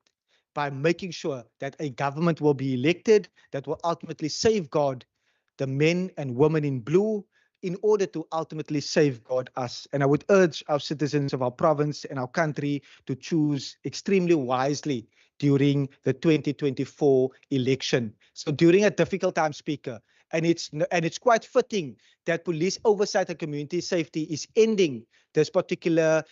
by making sure that a government will be elected that will ultimately safeguard the men and women in blue in order to ultimately safeguard us. And I would urge our citizens of our province and our country to choose extremely wisely during the 2024 election. So during a difficult time, Speaker, and it's quite fitting that police oversight and community safety is ending this particular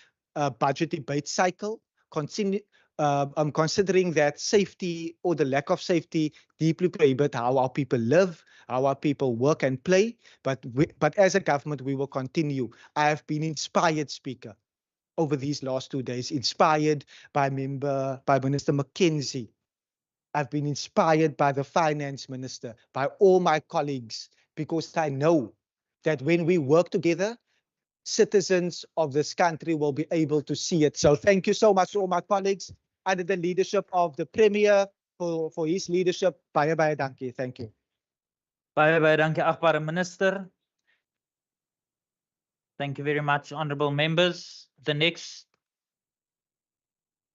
budget debate cycle, considering that safety or the lack of safety deeply prohibit how our people live, how our people work and play. But as a government, we will continue. I have been inspired, Speaker, over these last 2 days, inspired by Minister McKenzie. I've been inspired by the finance minister, by all my colleagues, because I know that when we work together, citizens of this country will be able to see it. So thank you so much to all my colleagues under the leadership of the Premier for his leadership. Baie dankie. Thank you. Baie dankie, agbare minister. Thank you very much, honorable members. The next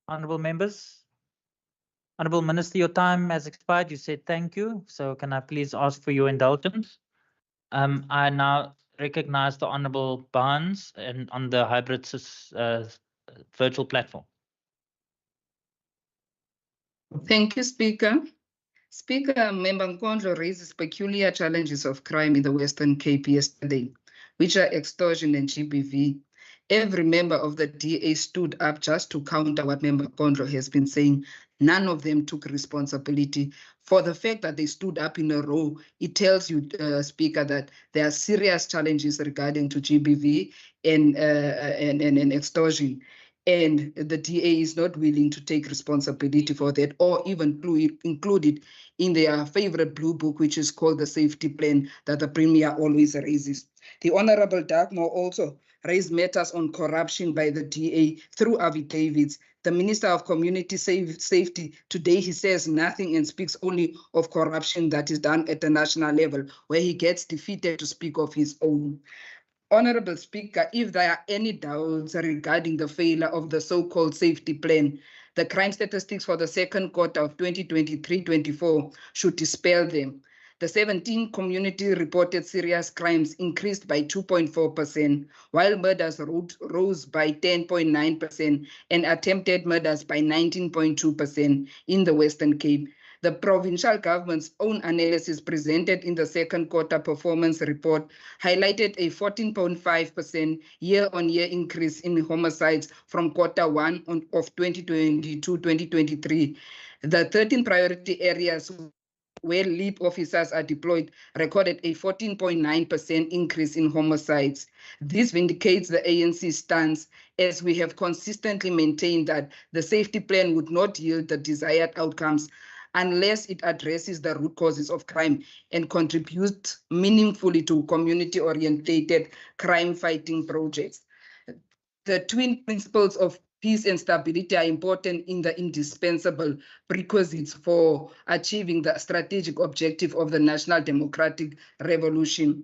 honorable members. Honorable Minister, your time has expired. You said thank you. So can I please ask for your indulgence? I now recognize the Honorable Barnes and on the hybrid virtual platform. Thank you, Speaker. Speaker, Member Nkondlo raises peculiar challenges of crime in the Western Cape yesterday, which are extortion and GBV. Every member of the DA stood up just to counter what Member Nkondlo has been saying. None of them took responsibility for the fact that they stood up in a row. It tells you, Speaker, that there are serious challenges regarding to GBV and extortion. And the DA is not willing to take responsibility for that or even include it in their favorite blue book, which is called the safety plan that the Premier always raises. The Honorable Dagmar also raised matters on corruption by the DA through affidavits. The Minister of Community Safety, today he says nothing and speaks only of corruption that is done at the national level, where he gets defeated to speak of his own. Honorable Speaker, if there are any doubts regarding the failure of the so-called safety plan, the crime statistics for the second quarter of 2023-24 should dispel them. The 17 community-reported serious crimes increased by 2.4%, while murders rose by 10.9% and attempted murders by 19.2% in the Western Cape. The provincial government's own analysis presented in the second quarter performance report highlighted a 14.5% year-on-year increase in homicides from quarter one of 2022-2023. The 13 priority areas where LEAP officers are deployed recorded a 14.9% increase in homicides. This vindicates the ANC stance, as we have consistently maintained that the safety plan would not yield the desired outcomes unless it addresses the root causes of crime and contributes meaningfully to community-oriented crime-fighting projects. The twin principles of peace and stability are important in the indispensable prerequisites for achieving the strategic objective of the National Democratic Revolution.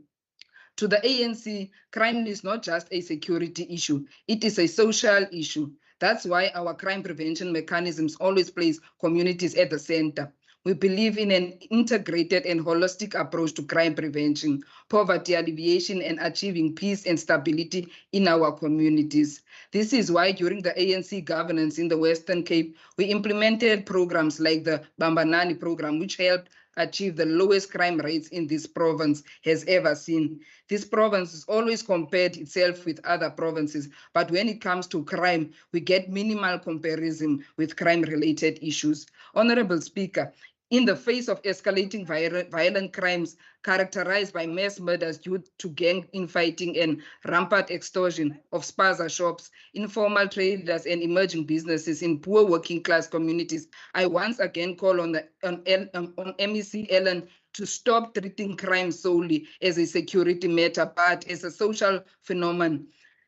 To the ANC, crime is not just a security issue, it is a social issue. That's why our crime prevention mechanisms always place communities at the center. We believe in an integrated and holistic approach to crime prevention, poverty alleviation, and achieving peace and stability in our communities. This is why during the ANC governance in the Western Cape, we implemented programs like the Bambanani program, which helped achieve the lowest crime rates in this province has ever seen. This province has always compared itself with other provinces, but when it comes to crime, we get minimal comparison with crime-related issues. Honorable Speaker, in the face of escalating violent crimes characterized by mass murders due to gang infighting and rampant extortion of spaza shops, informal traders, and emerging businesses in poor working class communities, I once again call on MEC Ellen to stop treating crime solely as a security matter, but as a social phenomenon.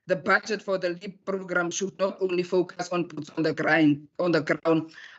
The budget for the LEAP program should not only focus on boots on the ground.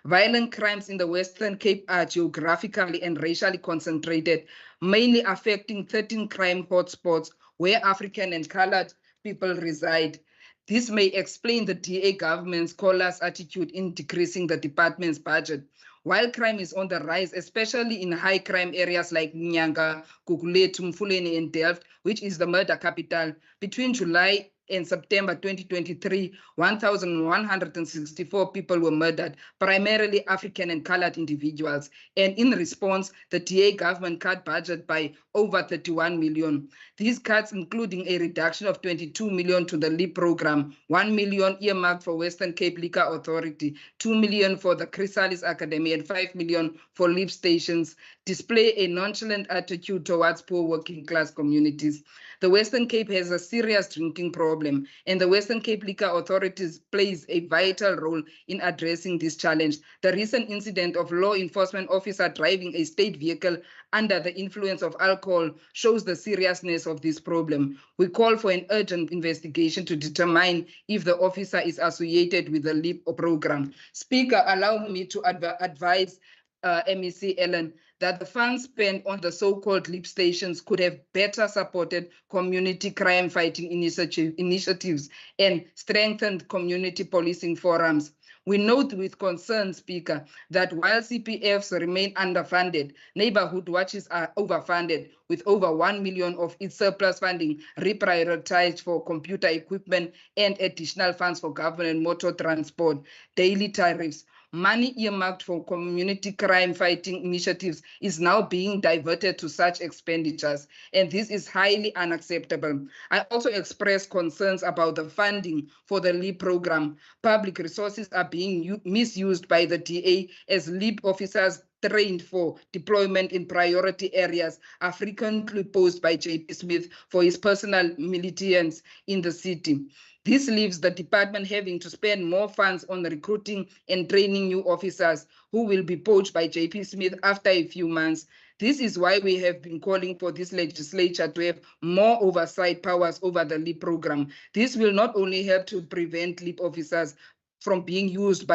Violent crimes in the Western Cape are geographically and racially concentrated, mainly affecting 13 crime hotspots where African and colored people reside. This may explain the DA government's callous attitude in decreasing the department's budget. While crime is on the rise, especially in high crime areas like Nyanga, Gugulethu, Mfuleni, and Delft, which is the murder capital, between July and September 2023, 1,164 people were murdered, primarily African and colored individuals. And in response, the DA government cut budget by over 31 million. These cuts, including a reduction of 22 million to the LEAP program, 1 million earmarked for Western Cape Liquor Authority, 2 million for the Chrysalis Academy, and 5 million for LEAP stations, display a nonchalant attitude towards poor working class communities. The Western Cape has a serious drinking problem, and the Western Cape Liquor Authorities plays a vital role in addressing this challenge. The recent incident of law enforcement officer driving a state vehicle under the influence of alcohol shows the seriousness of this problem. We call for an urgent investigation to determine if the officer is associated with the LEAP program. Speaker, allow me to advise MEC Ellen that the funds spent on the so-called LEAP stations could have better supported community crime fighting initiatives and strengthened community policing forums. We note with concern, Speaker, that while CPFs remain underfunded, neighborhood watches are overfunded, with over 1 million of its surplus funding reprioritized for computer equipment and additional funds for government motor transport, daily tariffs. Money earmarked for community crime fighting initiatives is now being diverted to such expenditures, and this is highly unacceptable. I also express concerns about the funding for the LEAP program. Public resources are being misused by the DA as LEAP officers trained for deployment in priority areas are frequently posed by JP Smith for his personal militants in the city. This leaves the department having to spend more funds on recruiting and training new officers who will be poached by JP Smith after a few months. This is why we have been calling for this legislature to have more oversight powers over the LEAP program. This will not only help to prevent LEAP officers from being used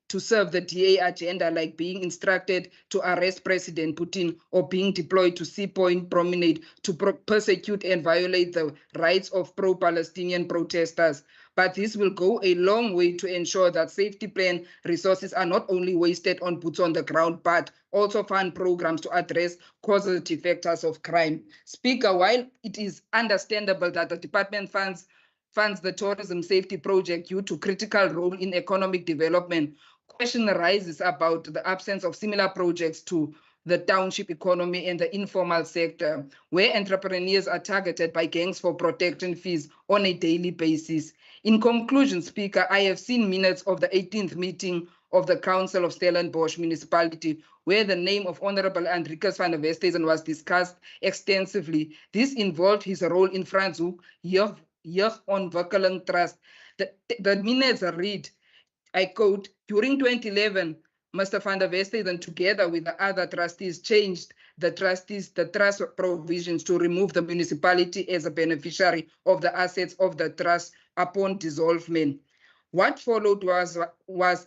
to serve the DA agenda, like being instructed to arrest President Putin or being deployed to Sea Point Promenade to persecute and violate the rights of pro-Palestinian protesters. But this will go a long way to ensure that safety plan resources are not only wasted on boots on the ground, but also fund programs to address causative factors of crime. Speaker, while it is understandable that the department funds the tourism safety project due to critical role in economic development, question arises about the absence of similar projects to the township economy and the informal sector, where entrepreneurs are targeted by gangs for protection fees on a daily basis. In conclusion, Speaker, I have seen minutes of the 18th meeting of the Council of Stellenbosch Municipality, where the name of Honorable Hendrikus van der Westhuizen was discussed extensively. This involved his role in Franschhoek Jeugontwikkeling Trust. The minutes read, I quote, during 2011, Mr. van der Westhuizen, together with the other trustees, changed the trust provisions to remove the municipality as a beneficiary of the assets of the trust upon dissolvement. What followed was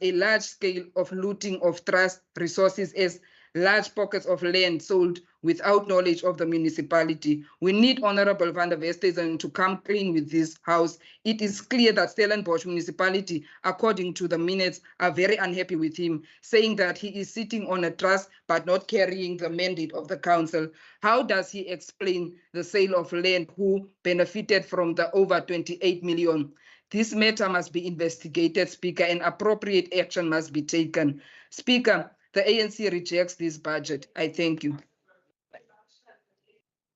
a large scale of looting of trust resources as large pockets of land sold without knowledge of the municipality. We need Honorable van der Westhuizen to come clean with this house. It is clear that Stellenbosch municipality, according to the minutes, are very unhappy with him, saying that he is sitting on a trust but not carrying the mandate of the council. How does he explain the sale of land who benefited from the over 28 million? This matter must be investigated, Speaker, and appropriate action must be taken. Speaker, the ANC rejects this budget. I thank you.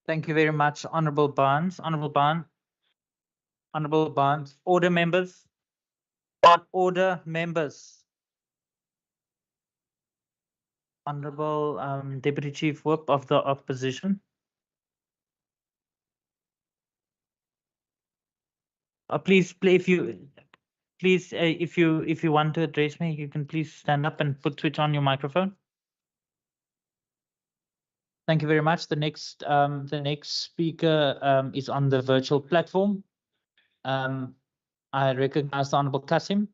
Thank you very much, Honorable Barnes. Honorable Barnes. Order, members. Order, members. Honorable Deputy Chief Whip of the Opposition. Please, if you want to address me, you can please stand up and switch on your microphone. Thank you very much. The next speaker is on the virtual platform. I recognize the Honorable Kasim.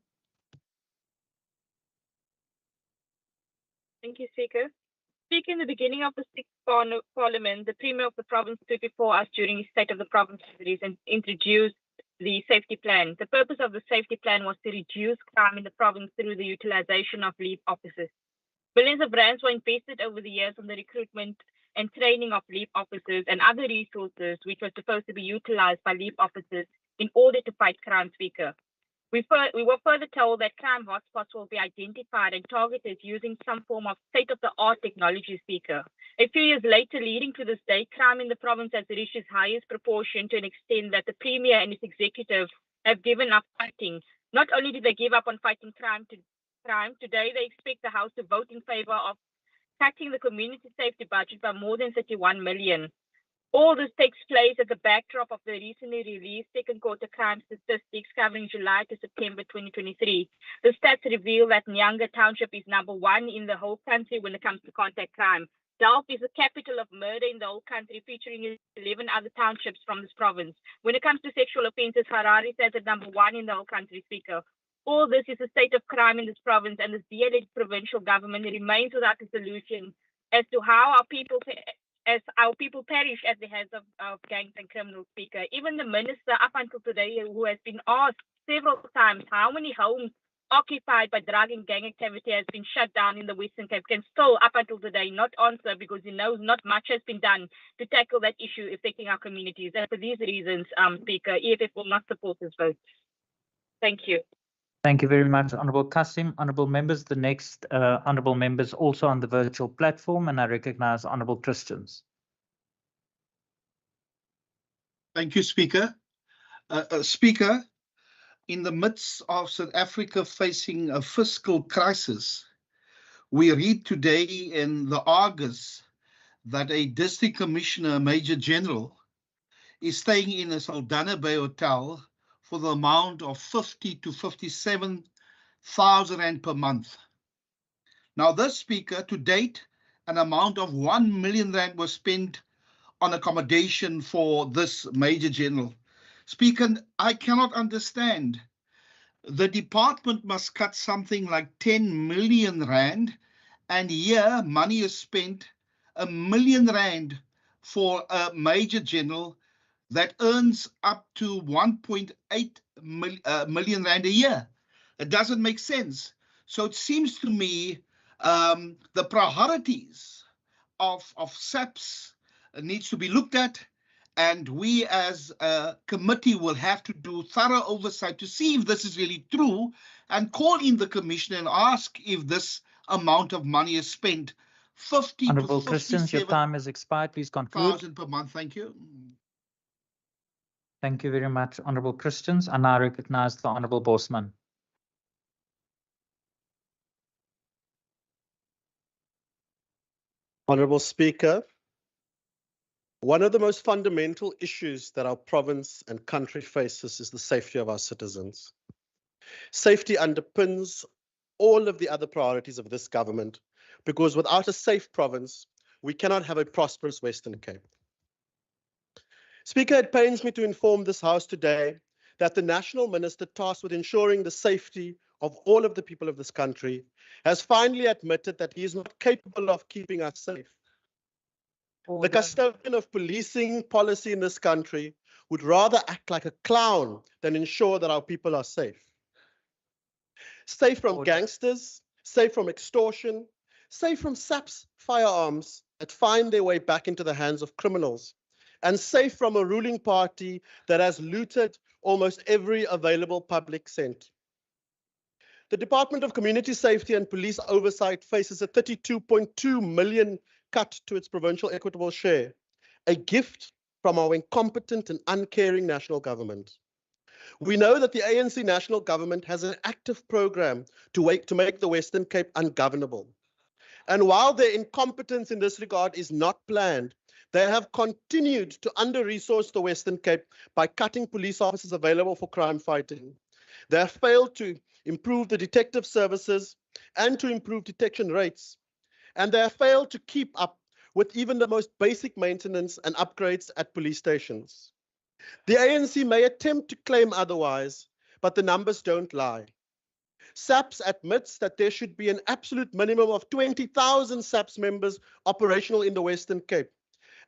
Thank you, Speaker. Speaker, in the beginning of the 6th Parliament, the Premier of the province stood before us during his State of the Province and introduced the safety plan. The purpose of the safety plan was to reduce crime in the province through the utilization of LEAP officers. Billions of rands were invested over the years on the recruitment and training of LEAP officers and other resources which were supposed to be utilized by LEAP officers in order to fight crime, Speaker. We were further told that crime hotspots will be identified and targeted using some form of state-of-the-art technology, Speaker. A few years later, leading to this day, crime in the province has reached its highest proportion to an extent that the Premier and his executive have given up fighting. Not only did they give up on fighting crime, today they expect the House to vote in favor of cutting the community safety budget by more than 31 million. All this takes place at the backdrop of the recently released second quarter crime statistics covering July to September 2023. The stats reveal that Nyanga Township is #1 in the whole country when it comes to contact crime. Delft is the capital of murder in the whole country, featuring 11 other townships from this province. When it comes to sexual offences, Harare stands at #1 in the whole country, Speaker. All this is a state of crime in this province, and this DA-led provincial government remains without a solution as to how our people perish at the hands of gangs and criminals, Speaker. Even the minister, up until today, who has been asked several times how many homes occupied by drug and gang activity has been shut down in the Western Cape, can still, up until today, not answer because he knows not much has been done to tackle that issue affecting our communities. And for these reasons, Speaker, EFF will not support this vote. Thank you. Thank you very much, Honorable Kasim. Honorable members, the next honorable members also on the virtual platform, and I recognize Honorable Christians. Thank you, Speaker. Speaker, in the midst of South Africa facing a fiscal crisis, we read today in the Argus that a district commissioner, Major General, is staying in a Saldanha Bay hotel for the amount of 50 to 57,000 rand per month. Now, this, Speaker, to date, an amount of 1 million rand was spent on accommodation for this Major General. Speaker, I cannot understand. The department must cut something like 10 million rand, and here money is spent 1 million rand for a Major General that earns up to 1.8 million rand a year. It doesn't make sense. So it seems to me the priorities of SAPS needs to be looked at, and we as a committee will have to do thorough oversight to see if this is really true and call in the commission and ask if this amount of money is spent. 50 Honourable to Christians, your 57,000 time has expired. Please conclude. per month. Thank you. Thank you very much, Honourable Christians. And I recognize the Honourable Bosman. Honourable Speaker, one of the most fundamental issues that our province and country faces is the safety of our citizens. Safety underpins all of the other priorities of this government, because without a safe province, we cannot have a prosperous Western Cape. Speaker, it pains me to inform this House today that the National Minister tasked with ensuring the safety of all of the people of this country has finally admitted that he is not capable of keeping us safe. The custodian of policing policy in this country would rather act like a clown than ensure that our people are safe. Safe from gangsters, safe from extortion, safe from SAPS firearms that find their way back into the hands of criminals, and safe from a ruling party that has looted almost every available public cent. The Department of Community Safety and Police Oversight faces a 32.2 million cut to its provincial equitable share, a gift from our incompetent and uncaring national government. We know that the ANC national government has an active program to make the Western Cape ungovernable. And while their incompetence in this regard is not planned, they have continued to under-resource the Western Cape by cutting police officers available for crime fighting. They have failed to improve the detective services and to improve detection rates. And they have failed to keep up with even the most basic maintenance and upgrades at police stations. The ANC may attempt to claim otherwise, but the numbers don't lie. SAPS admits that there should be an absolute minimum of 20,000 SAPS members operational in the Western Cape,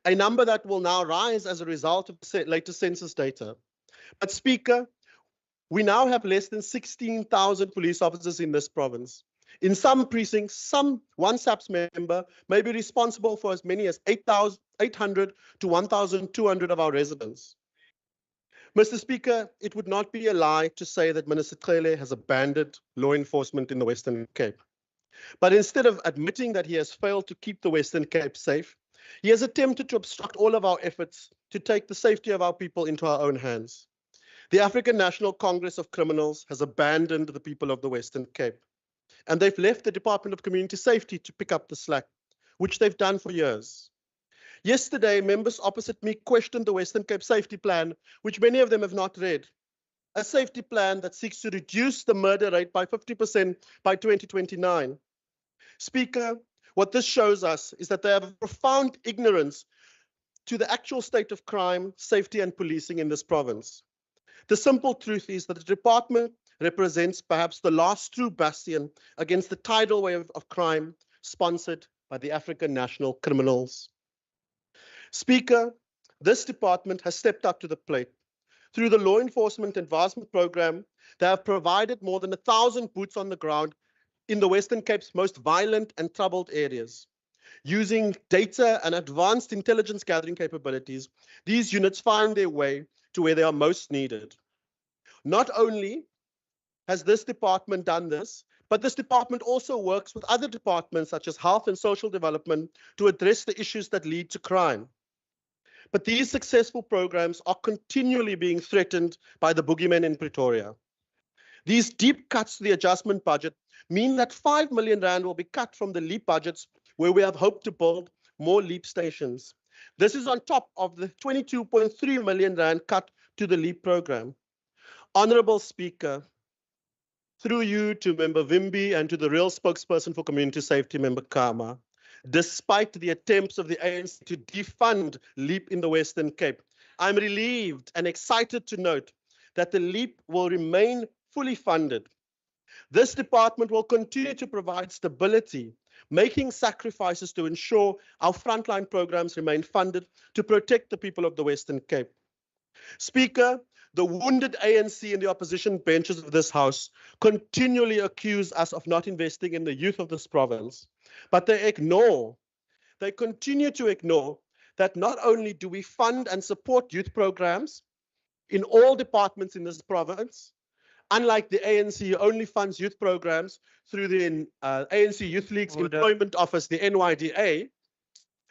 a number that will now rise as a result of the latest census data. But Speaker, we now have less than 16,000 police officers in this province. In some precincts, one SAPS member may be responsible for as many as 800 to 1,200 of our residents. Mr. Speaker, it would not be a lie to say that Minister Cele has abandoned law enforcement in the Western Cape. But instead of admitting that he has failed to keep the Western Cape safe, he has attempted to obstruct all of our efforts to take the safety of our people into our own hands. The African National Congress of Criminals has abandoned the people of the Western Cape, and they've left the Department of Community Safety to pick up the slack, which they've done for years. Yesterday, members opposite me questioned the Western Cape Safety Plan, which many of them have not read. A safety plan that seeks to reduce the murder rate by 50% by 2029. Speaker, what this shows us is that they have a profound ignorance to the actual state of crime, safety, and policing in this province. The simple truth is that the department represents perhaps the last true bastion against the tidal wave of crime sponsored by the African National Criminals. Speaker, this department has stepped up to the plate. Through the Law Enforcement Advancement Program, they have provided more than 1,000 boots on the ground in the Western Cape's most violent and troubled areas. Using data and advanced intelligence gathering capabilities, these units find their way to where they are most needed. Not only has this department done this, but this department also works with other departments such as health and social development to address the issues that lead to crime. But these successful programs are continually being threatened by the boogeymen in Pretoria. These deep cuts to the adjustment budget mean that 5 million rand will be cut from the LEAP budgets where we have hoped to build more LEAP stations. This is on top of the 22.3 million rand cut to the LEAP program. Honorable Speaker, through you to Member Wimby and to the real spokesperson for community safety, Member Kama, despite the attempts of the ANC to defund LEAP in the Western Cape. I'm relieved and excited to note that the LEAP will remain fully funded. This department will continue to provide stability, making sacrifices to ensure our frontline programs remain funded to protect the people of the Western Cape. Speaker, the wounded ANC and the opposition benches of this House continually accuse us of not investing in the youth of this province, but they continue to ignore that not only do we fund and support youth programs in all departments in this province, unlike the ANC, who only funds youth programs through the ANC Youth League's Employment Office, the NYDA,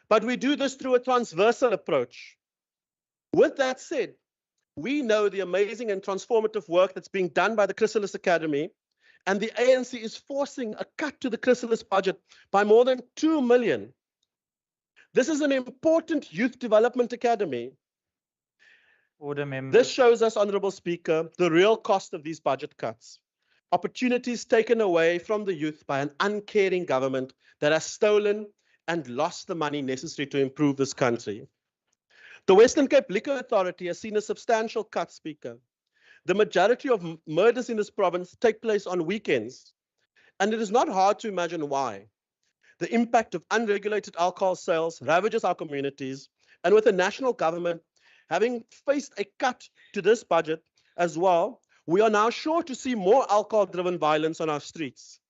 but we do this through a transversal approach. With that said, we know the amazing and transformative work that's being done by the Chrysalis Academy, and the ANC is forcing a cut to the Chrysalis budget by more than 2 million. This is an important youth development academy. Order, members. This shows us, Honourable Speaker, the real cost of these budget cuts. Opportunities taken away from the youth by an uncaring government that has stolen and lost the money necessary to improve this country. The Western Cape Liquor Authority has seen a substantial cut, Speaker. The majority of murders in this province take place on weekends, and it is not hard to imagine why. The impact of unregulated alcohol sales ravages our communities, and with the national government having faced a cut to this budget as well, we are now sure to see more alcohol-driven violence on our streets.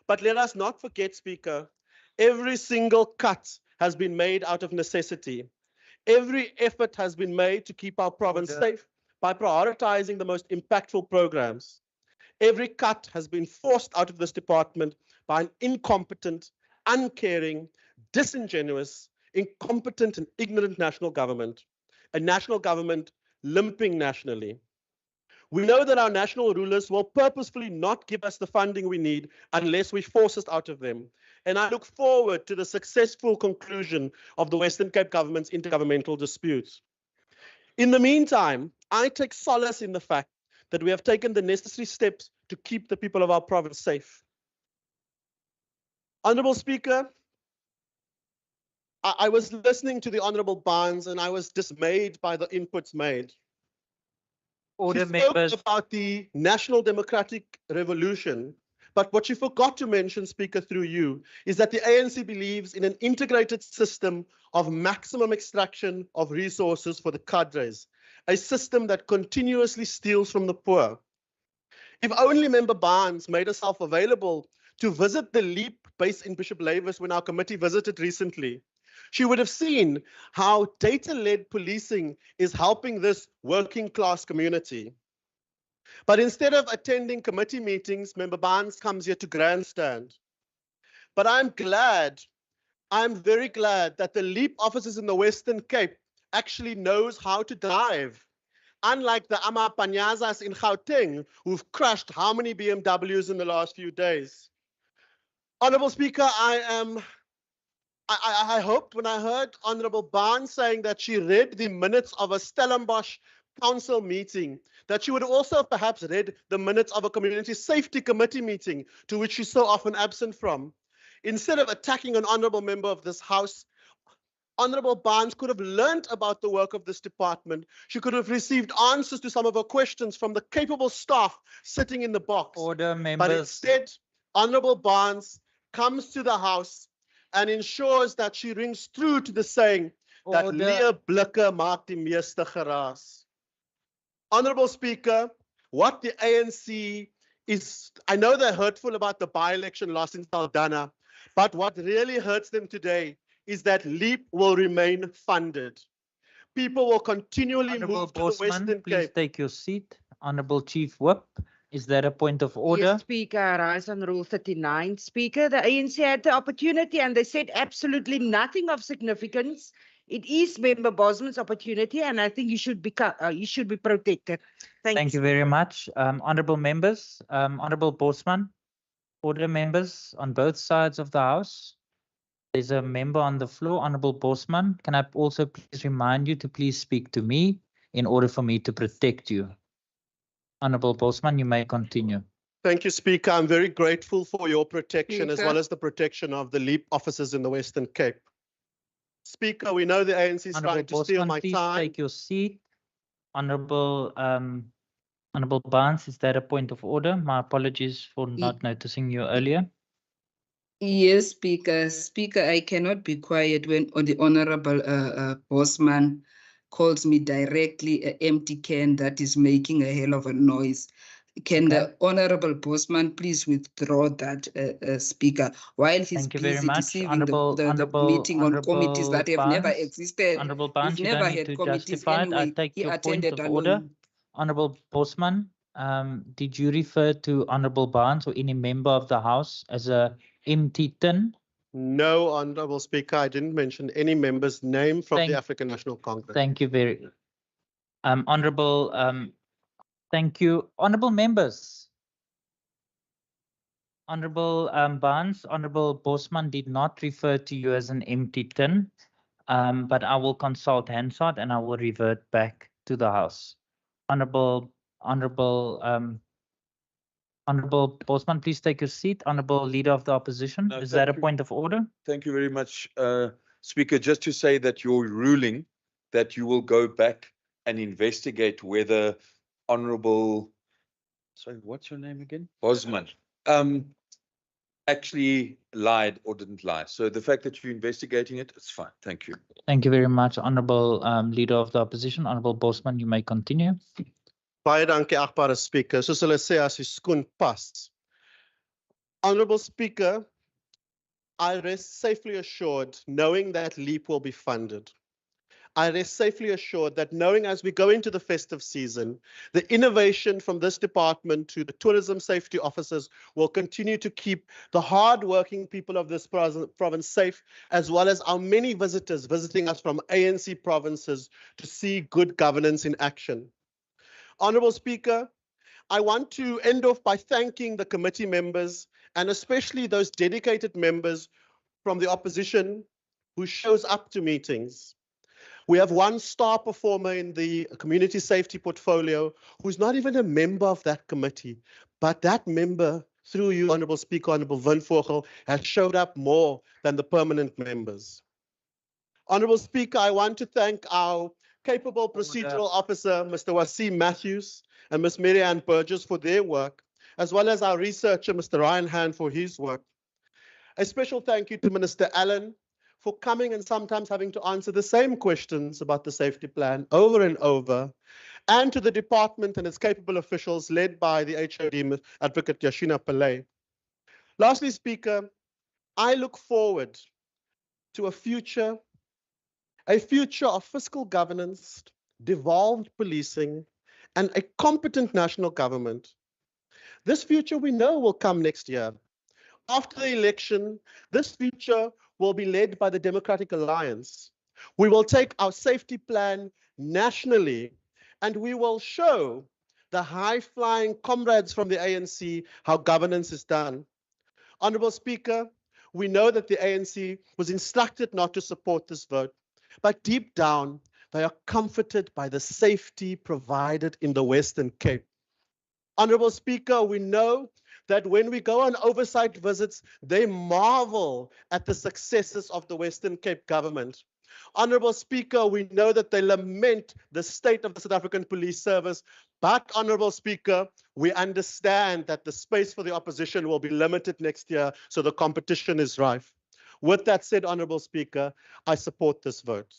But let us not forget, Speaker, every single cut has been made out of necessity. Every effort has been made to keep our province safe by prioritizing the most impactful programs. Every cut has been forced out of this department by an incompetent, uncaring, disingenuous, incompetent and ignorant national government, a national government limping nationally. We know that our national rulers will purposefully not give us the funding we need unless we force it out of them. And I look forward to the successful conclusion of the Western Cape government's intergovernmental disputes. In the meantime, I take solace in the fact that we have taken the necessary steps to keep the people of our province safe. Honourable Speaker, I was listening to the Honourable Barnes and I was dismayed by the inputs made. Order, She members. spoke about the National Democratic Revolution, but what she forgot to mention, Speaker, through you, is that the ANC believes in an integrated system of maximum extraction of resources for the cadres, a system that continuously steals from the poor. If only Member Barnes made herself available to visit the LEAP base in Bishop Lavis when our committee visited recently, she would have seen how data-led policing is helping this working class community. But instead of attending committee meetings, Member Barnes comes here to grandstand. But I'm very glad that the LEAP officers in the Western Cape actually knows how to drive. Unlike the Amapanyazas in Gauteng, who've crushed how many BMWs in the last few days. Honourable Speaker, I hoped when I heard Honourable Barnes saying that she read the minutes of a Stellenbosch council meeting, that she would also perhaps read the minutes of a community safety committee meeting to which she's so often absent from. Instead of attacking an honourable member of this House, Honourable Barnes could have learnt about the work of this department. She could have received answers to some of her questions from the capable staff sitting in the box. Order, members. But instead, Honourable Barnes comes to the House and ensures that she rings true to the saying that leë blikke maak die meeste geraas. Honourable Speaker, what the ANC is, I know they're hurtful about the by-election loss in Saldanha, but what really hurts them today is that LEAP will remain funded. People will continually Honourable move to the Bosman, Western please Cape. take your seat. Honourable Chief Whip, is that a point of order? Yes, Speaker, I rise on Rule 39. Speaker, the ANC had the opportunity and they said absolutely nothing of significance. It is Member Bosman's opportunity and I think you should be protected. Thank you very much. Honourable members, Honourable Bosman, order, members on both sides of the House. There's a member on the floor, Honourable Bosman. Can I also please remind you to please speak to me in order for me to protect you? Honourable Bosman, you may continue. Thank you, Speaker. I'm very grateful for your protection as Speaker. well as the protection of the LEAP officers in the Western Cape. Speaker, we know the ANC is Honourable trying to steal Bosman, my please time. take your seat. Honourable Barnes, is that a point of order? My apologies for not noticing you earlier. Yes, Speaker. Speaker, I cannot be quiet when the Honorable Bosman calls me directly an empty can that is making a hell of a noise. Can the Honorable Bosman please withdraw that, Speaker, while he's Thank you very busy much. deceiving the Honourable meeting on committees that have never Barnes. existed. Honourable We've Barnes, you never don't need had to committees justify it. I anyway. take He your point attended of order. alone. Honourable Bosman, did you refer to Honourable Barnes or any member of the House as a empty tin? No, Honourable Speaker, I didn't mention any member's name from the Thank- African National Congress. Thank you very, Honourable, thank you. Honourable members. Honourable Barnes, Honourable Bosman did not refer to you as an empty tin, but I will consult Hansard and I will revert back to the House. Honourable Bosman, please take your seat. Honourable Leader of the Opposition, No, is that a thank you. point of order? Thank you very much, Speaker. Just to say that your ruling that you will go back and investigate whether Honourable, sorry, what's your name again? Bosman, actually lied or didn't lie. So the fact that you're investigating it, it's fine. Thank you. Thank you very much, Honourable Leader of the Opposition. Honourable Bosman, you may continue. Baie dankie, agbare Speaker. Soos hulle sê, as die skoen pas. Honourable Speaker, I rest safely assured knowing that LEAP will be funded. I rest safely assured that knowing as we go into the festive season, the innovation from this department to the tourism safety officers will continue to keep the hard-working people of this province safe, as well as our many visitors visiting us from ANC provinces to see good governance in action. Honourable Speaker, I want to end off by thanking the committee members and especially those dedicated members from the opposition who shows up to meetings. We have one star performer in the community safety portfolio who's not even a member of that committee, but that member, through you, Honourable Speaker, Honourable Vogel, has showed up more than the permanent members. Honourable Speaker, I want to thank our capable procedural officer, Mr. Wasim Matthews, and Ms. Mary-Ann Burgess for their work, as well as our researcher, Mr. Ryan Hand, for his work. A special thank you to Minister Allen for coming and sometimes having to answer the same questions about the safety plan over and over, and to the department and its capable officials led by the HOD Advocate Yashina Pillay. Lastly, Speaker, I look forward to a future of fiscal governance, devolved policing, and a competent national government. This future we know will come next year. After the election, this future will be led by the Democratic Alliance. We will take our safety plan nationally, and we will show the high-flying comrades from the ANC how governance is done. Honourable Speaker, we know that the ANC was instructed not to support this vote, but deep down, they are comforted by the safety provided in the Western Cape. Honourable Speaker, we know that when we go on oversight visits, they marvel at the successes of the Western Cape government. Honourable Speaker, we know that they lament the state of the South African Police Service, but Honourable Speaker, we understand that the space for the opposition will be limited next year, so the competition is rife. With that said, Honourable Speaker, I support this vote.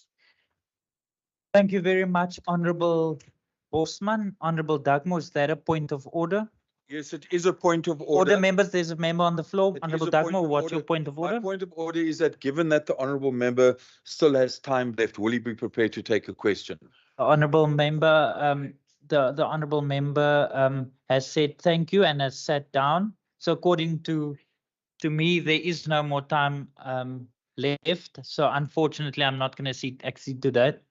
Thank you very much, Honourable Bosman. Honourable Dagmo, is that a point of order? Yes, it is a point of order. Order members, there's a member on the floor. It is Honourable a point Dagmo, of what's order. your point of order? My point of order is that given that the honourable member still has time left, will he be prepared to take a question? The honourable member, the honourable member has said thank you and has sat down. So according to me, there is no more time left. So unfortunately, I'm not going to accede to that.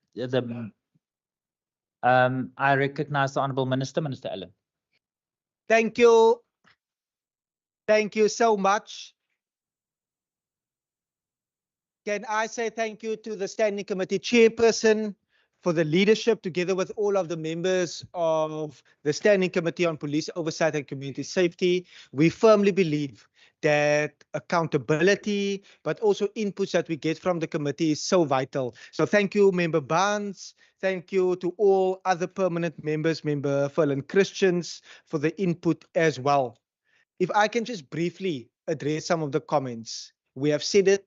I recognize the honourable minister, Minister Allen. Thank you. Thank you so much. Can I say thank you to the Standing Committee Chairperson for the leadership, together with all of the members of the Standing Committee on Police Oversight and Community Safety. We firmly believe that accountability, but also inputs that we get from the committee is so vital. So thank you, Member Barnes. Thank you to all other permanent members, Member Ferlin Christians, for the input as well. If I can just briefly address some of the comments. We have said it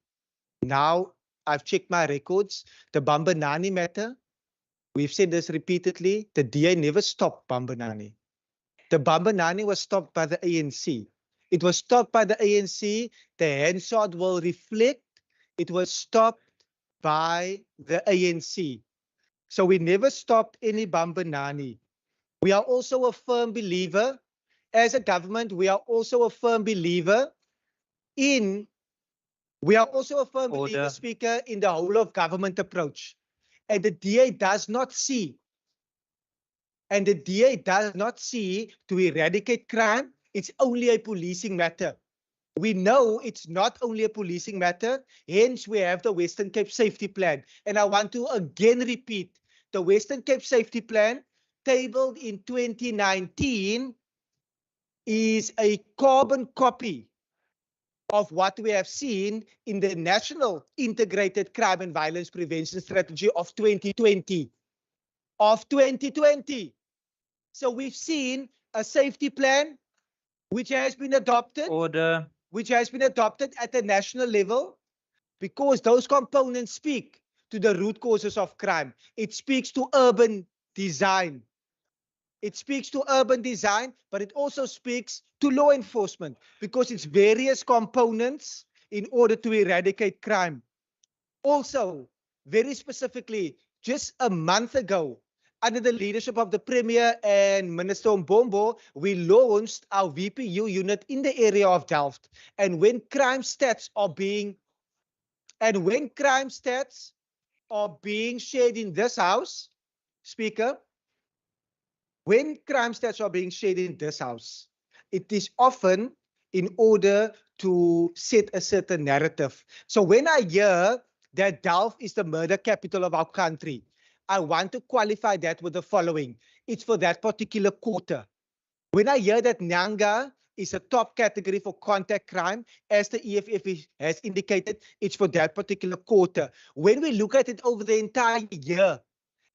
now. I've checked my records. The Bambanani matter, we've said this repeatedly. The DA never stopped Bambanani. The Bambanani was stopped by the ANC. It was stopped by the ANC. The Hansard will reflect. It was stopped by the ANC. So we never stopped any Bambanani. We are also a firm believer, as a government, we are also a firm believer in, Speaker, in the whole of government approach. And the DA does not see, to eradicate crime, it's only a policing matter. We know it's not only a policing matter, hence we have the Western Cape Safety Plan. And I want to again repeat, the Western Cape Safety Plan, tabled in 2019, is a carbon copy of what we have seen in the National Integrated Crime and Violence Prevention Strategy of 2020. So we've seen a safety plan which has been adopted. Order. Which has been adopted at the national level, because those components speak to the root causes of crime. It speaks to urban design. It speaks to urban design, but it also speaks to law enforcement, because it's various components in order to eradicate crime. Also, very specifically, just a month ago, under the leadership of the Premier and Minister Mbombo, we launched our VPU unit in the area of Delft. And when crime stats are being shared in this house, Speaker, when crime stats are being shared in this house, it is often in order to set a certain narrative. So when I hear that Delft is the murder capital of our country, I want to qualify that with the following. It's for that particular quarter. When I hear that Nyanga is a top category for contact crime, as the EFF has indicated, it's for that particular quarter. When we look at it over the entire year,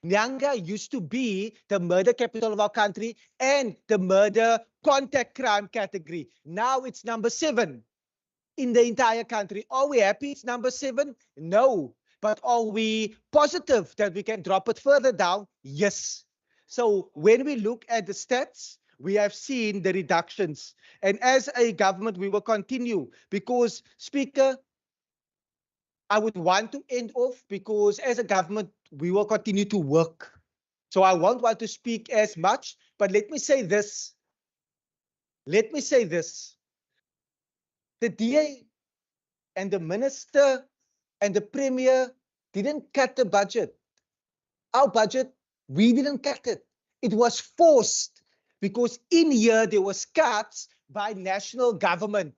Nyanga used to be the murder capital of our country and the murder contact crime category. Now it's number 7 in the entire country. Are we happy it's number 7? No. But are we positive that we can drop it further down? Yes. So when we look at the stats, we have seen the reductions. And as a government, we will continue, because, Speaker, I would want to end off, because as a government, we will continue to work. So I won't want to speak as much, but let me say this. The DA and the Minister and the Premier didn't cut the budget. Our budget, we didn't cut it. It was forced, because in here there was cuts by national government.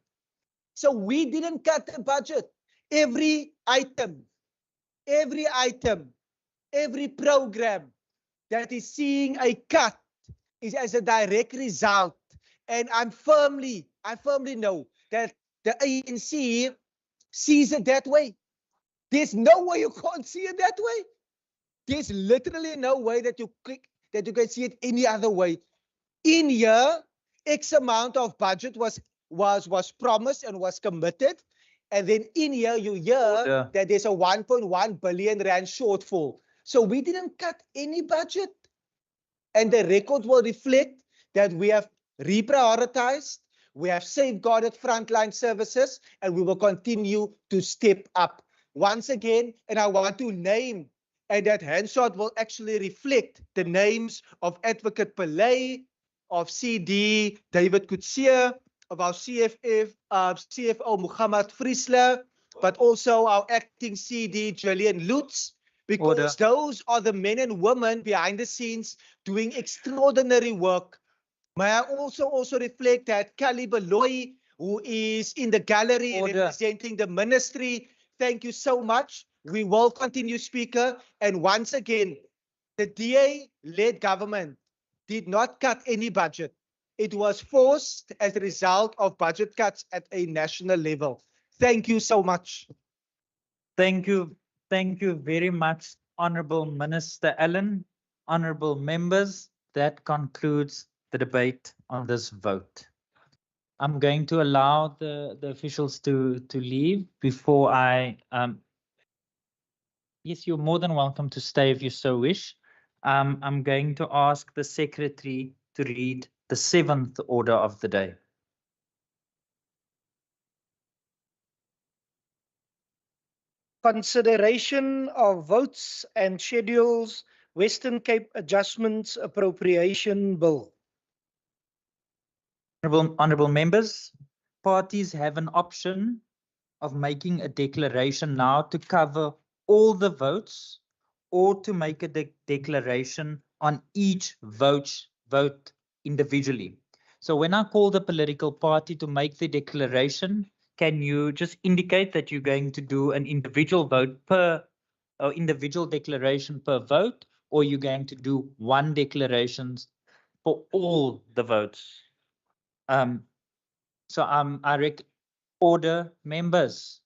So we didn't cut the budget. Every item, every program that is seeing a cut is as a direct result. And I firmly know that the ANC sees it that way. There's no way you can't see it that way. There's literally no way that you can see it any other way. In here, X amount of budget was promised and was committed. And then in here, you hear that there's a 1.1 billion rand shortfall. So we didn't cut any budget. And the record will reflect that we have reprioritized, we have safeguarded frontline services, and we will continue to step up. Once again, and I want to name, and that handshot will actually reflect the names of Advocate Pillay, of CD David Kutsia, of our CFO Muhammad Friesler, but also our acting CD Julian Lutz, because those are the men and women behind the scenes doing extraordinary work. May I also reflect that Kali Baloy, who is in the gallery representing the ministry. Thank you so much. We will continue, Speaker. And once again, The DA-led government did not cut any budget. It was forced as a result of budget cuts at a national level. Thank you so much. Thank you. Thank you very much, Honorable Minister Allen. Honorable members, that concludes the debate on this vote. I'm going to allow the officials to leave before I yes, you're more than welcome to stay if you so wish. I'm going to ask the secretary to read the 7th order of the day. Consideration of votes and schedules, Western Cape Adjustments Appropriation Bill. Honorable members, parties have an option of making a declaration now to cover all the votes or to make a declaration on each vote individually. So when I call the political party to make the declaration, can you just indicate that you're going to do an individual vote per or individual declaration per vote, or you're going to do one declaration for all the votes? I order members.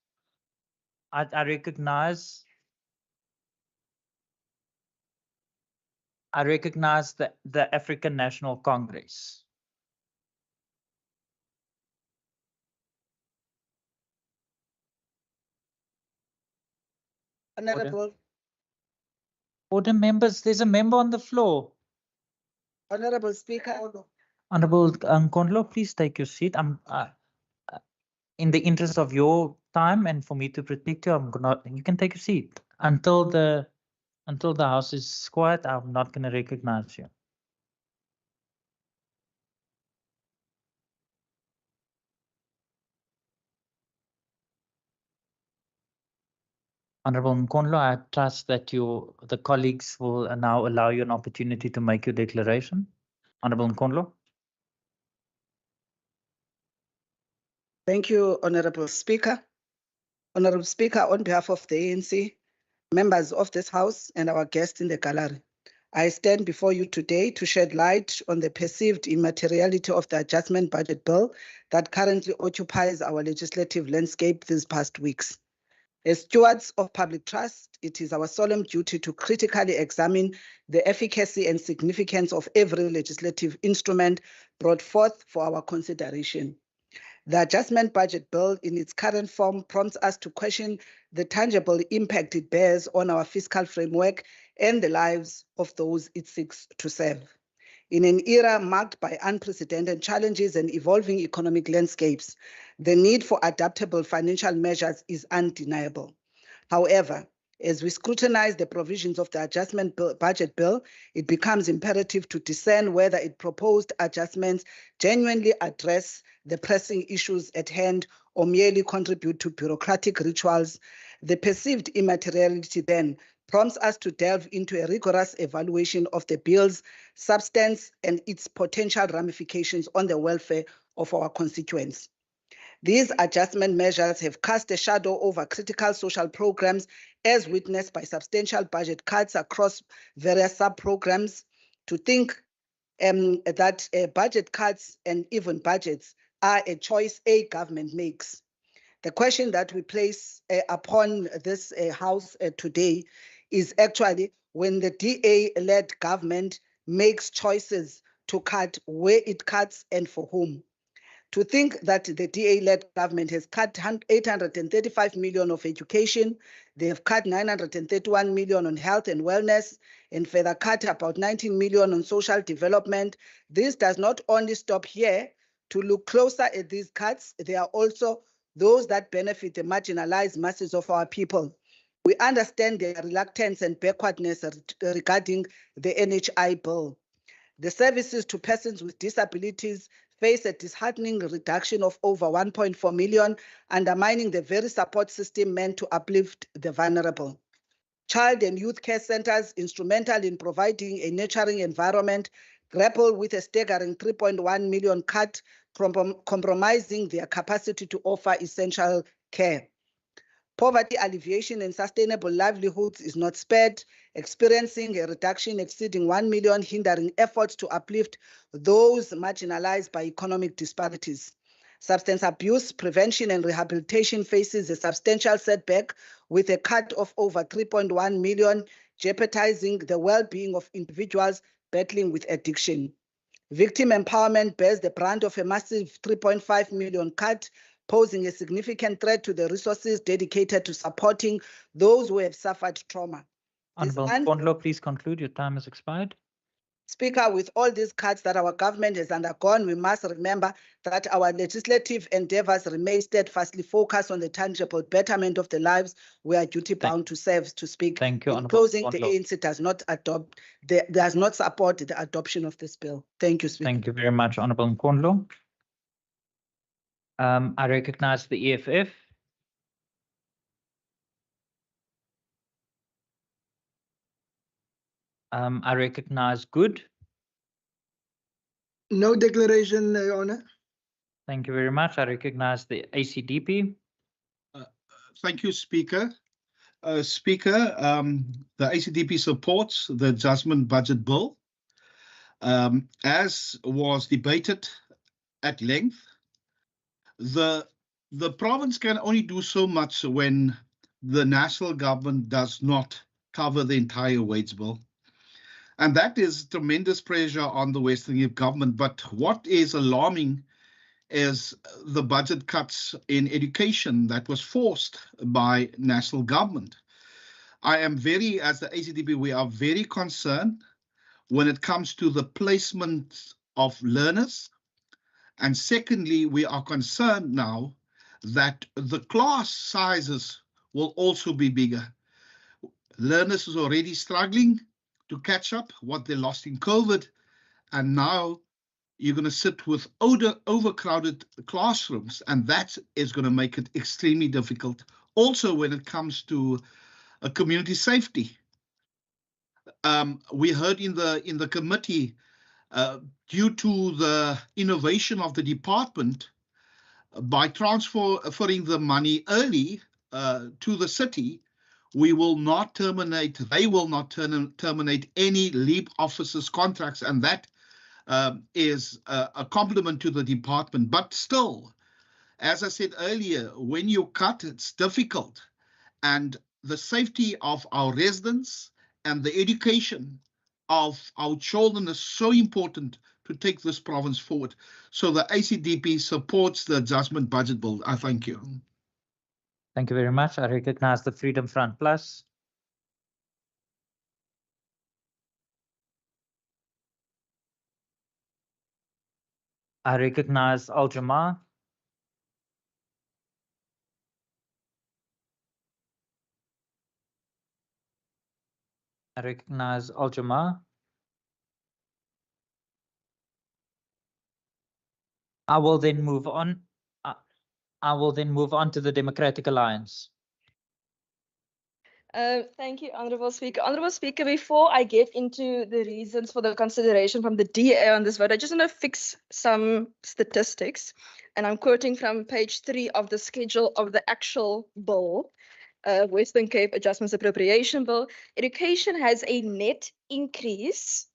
I recognize the African National Congress. Honorable. Order members, there's a member on the floor. Honorable Speaker. Honorable Nkondlo, please take your seat. In the interest of your time and for me to protect you, you can take a seat until the house is quiet. I'm not going to recognize you. Honorable Nkondlo, I trust that the colleagues will now allow you an opportunity to make your declaration. Honorable Nkondlo. Thank you, Honorable Speaker. Honorable Speaker, on behalf of the ANC, members of this House and our guests in the gallery, I stand before you today to shed light on the perceived immateriality of the adjustment budget bill that currently occupies our legislative landscape these past weeks. As stewards of public trust, it is our solemn duty to critically examine the efficacy and significance of every legislative instrument brought forth for our consideration. The adjustment budget bill in its current form prompts us to question the tangible impact it bears on our fiscal framework and the lives of those it seeks to serve. In an era marked by unprecedented challenges and evolving economic landscapes, the need for adaptable financial measures is undeniable. However, as we scrutinize the provisions of the adjustment budget bill, it becomes imperative to discern whether its proposed adjustments genuinely address the pressing issues at hand or merely contribute to bureaucratic rituals. The perceived immateriality then prompts us to delve into a rigorous evaluation of the bill's substance and its potential ramifications on the welfare of our constituents. These adjustment measures have cast a shadow over critical social programs, as witnessed by substantial budget cuts across various sub-programs. To think that budget cuts and even budgets are a choice a government makes. The question that we place upon this House today is actually when the DA-led government makes choices to cut, where it cuts and for whom. To think that the DA-led government has cut 835 million of education, they have cut 931 million on health and wellness, and further cut about 19 million on social development. This does not only stop here. To look closer at these cuts, there are also those that benefit the marginalized masses of our people. We understand their reluctance and backwardness regarding the NHI bill. The services to persons with disabilities face a disheartening reduction of over 1.4 million, undermining the very support system meant to uplift the vulnerable. Child and youth care centers, instrumental in providing a nurturing environment, grapple with a staggering 3.1 million cut, compromising their capacity to offer essential care. Poverty alleviation and sustainable livelihoods is not spared, experiencing a reduction exceeding 1 million, hindering efforts to uplift those marginalized by economic disparities. Substance abuse prevention and rehabilitation faces a substantial setback with a cut of over 3.1 million, jeopardizing the well-being of individuals battling with addiction. Victim empowerment bears the brunt of a massive 3.5 million cut, posing a significant threat to the resources dedicated to supporting those who have suffered trauma. Honourable Kondlo, please conclude. Your time has expired. Speaker, with all these cuts that our government has undergone, we must remember that our legislative endeavours remain steadfastly focused on the tangible betterment of the lives we are duty-bound to serve. To speak. Thank you, In Honourable closing, the Kondlo. ANC does not support the adoption of this bill. Thank you, Speaker. Thank you very much, Honourable Kondlo. I recognize the EFF. I recognize Good. No declaration, Your Honour. Thank you very much. I recognize the ACDP. Thank you, Speaker. Speaker, the ACDP supports the adjustment budget bill. As was debated at length, the province can only do so much when the national government does not cover the entire wage bill. And that is tremendous pressure on the Western Cape government. But what is alarming is the budget cuts in education that was forced by national government. I am as the ACDP, we are very concerned when it comes to the placement of learners. And secondly, we are concerned now that the class sizes will also be bigger. Learners is already struggling to catch up what they lost in COVID. And now you're going to sit with overcrowded classrooms, and that is going to make it extremely difficult. Also, when it comes to community safety, we heard in the committee, due to the innovation of the department, by transferring the money early to the city, they will not terminate any LEAP officers' contracts, and that is a compliment to the department. But still, as I said earlier, when you cut, it's difficult. And the safety of our residents and the education of our children is so important to take this province forward. So the ACDP supports the adjustment budget bill. I thank you. Thank you very much. I recognize the Freedom Front Plus. I recognize Al Jamaa. I recognize Al Jamaa. I will then move on. I will then move on to the Democratic Alliance. Thank you, Honourable Speaker. Honourable Speaker, before I get into the reasons for the consideration from the DA on this vote, I just want to fix some statistics. And I'm quoting from page 3 of the schedule of the actual bill, Western Cape Adjustments Appropriation Bill. Education has a net increase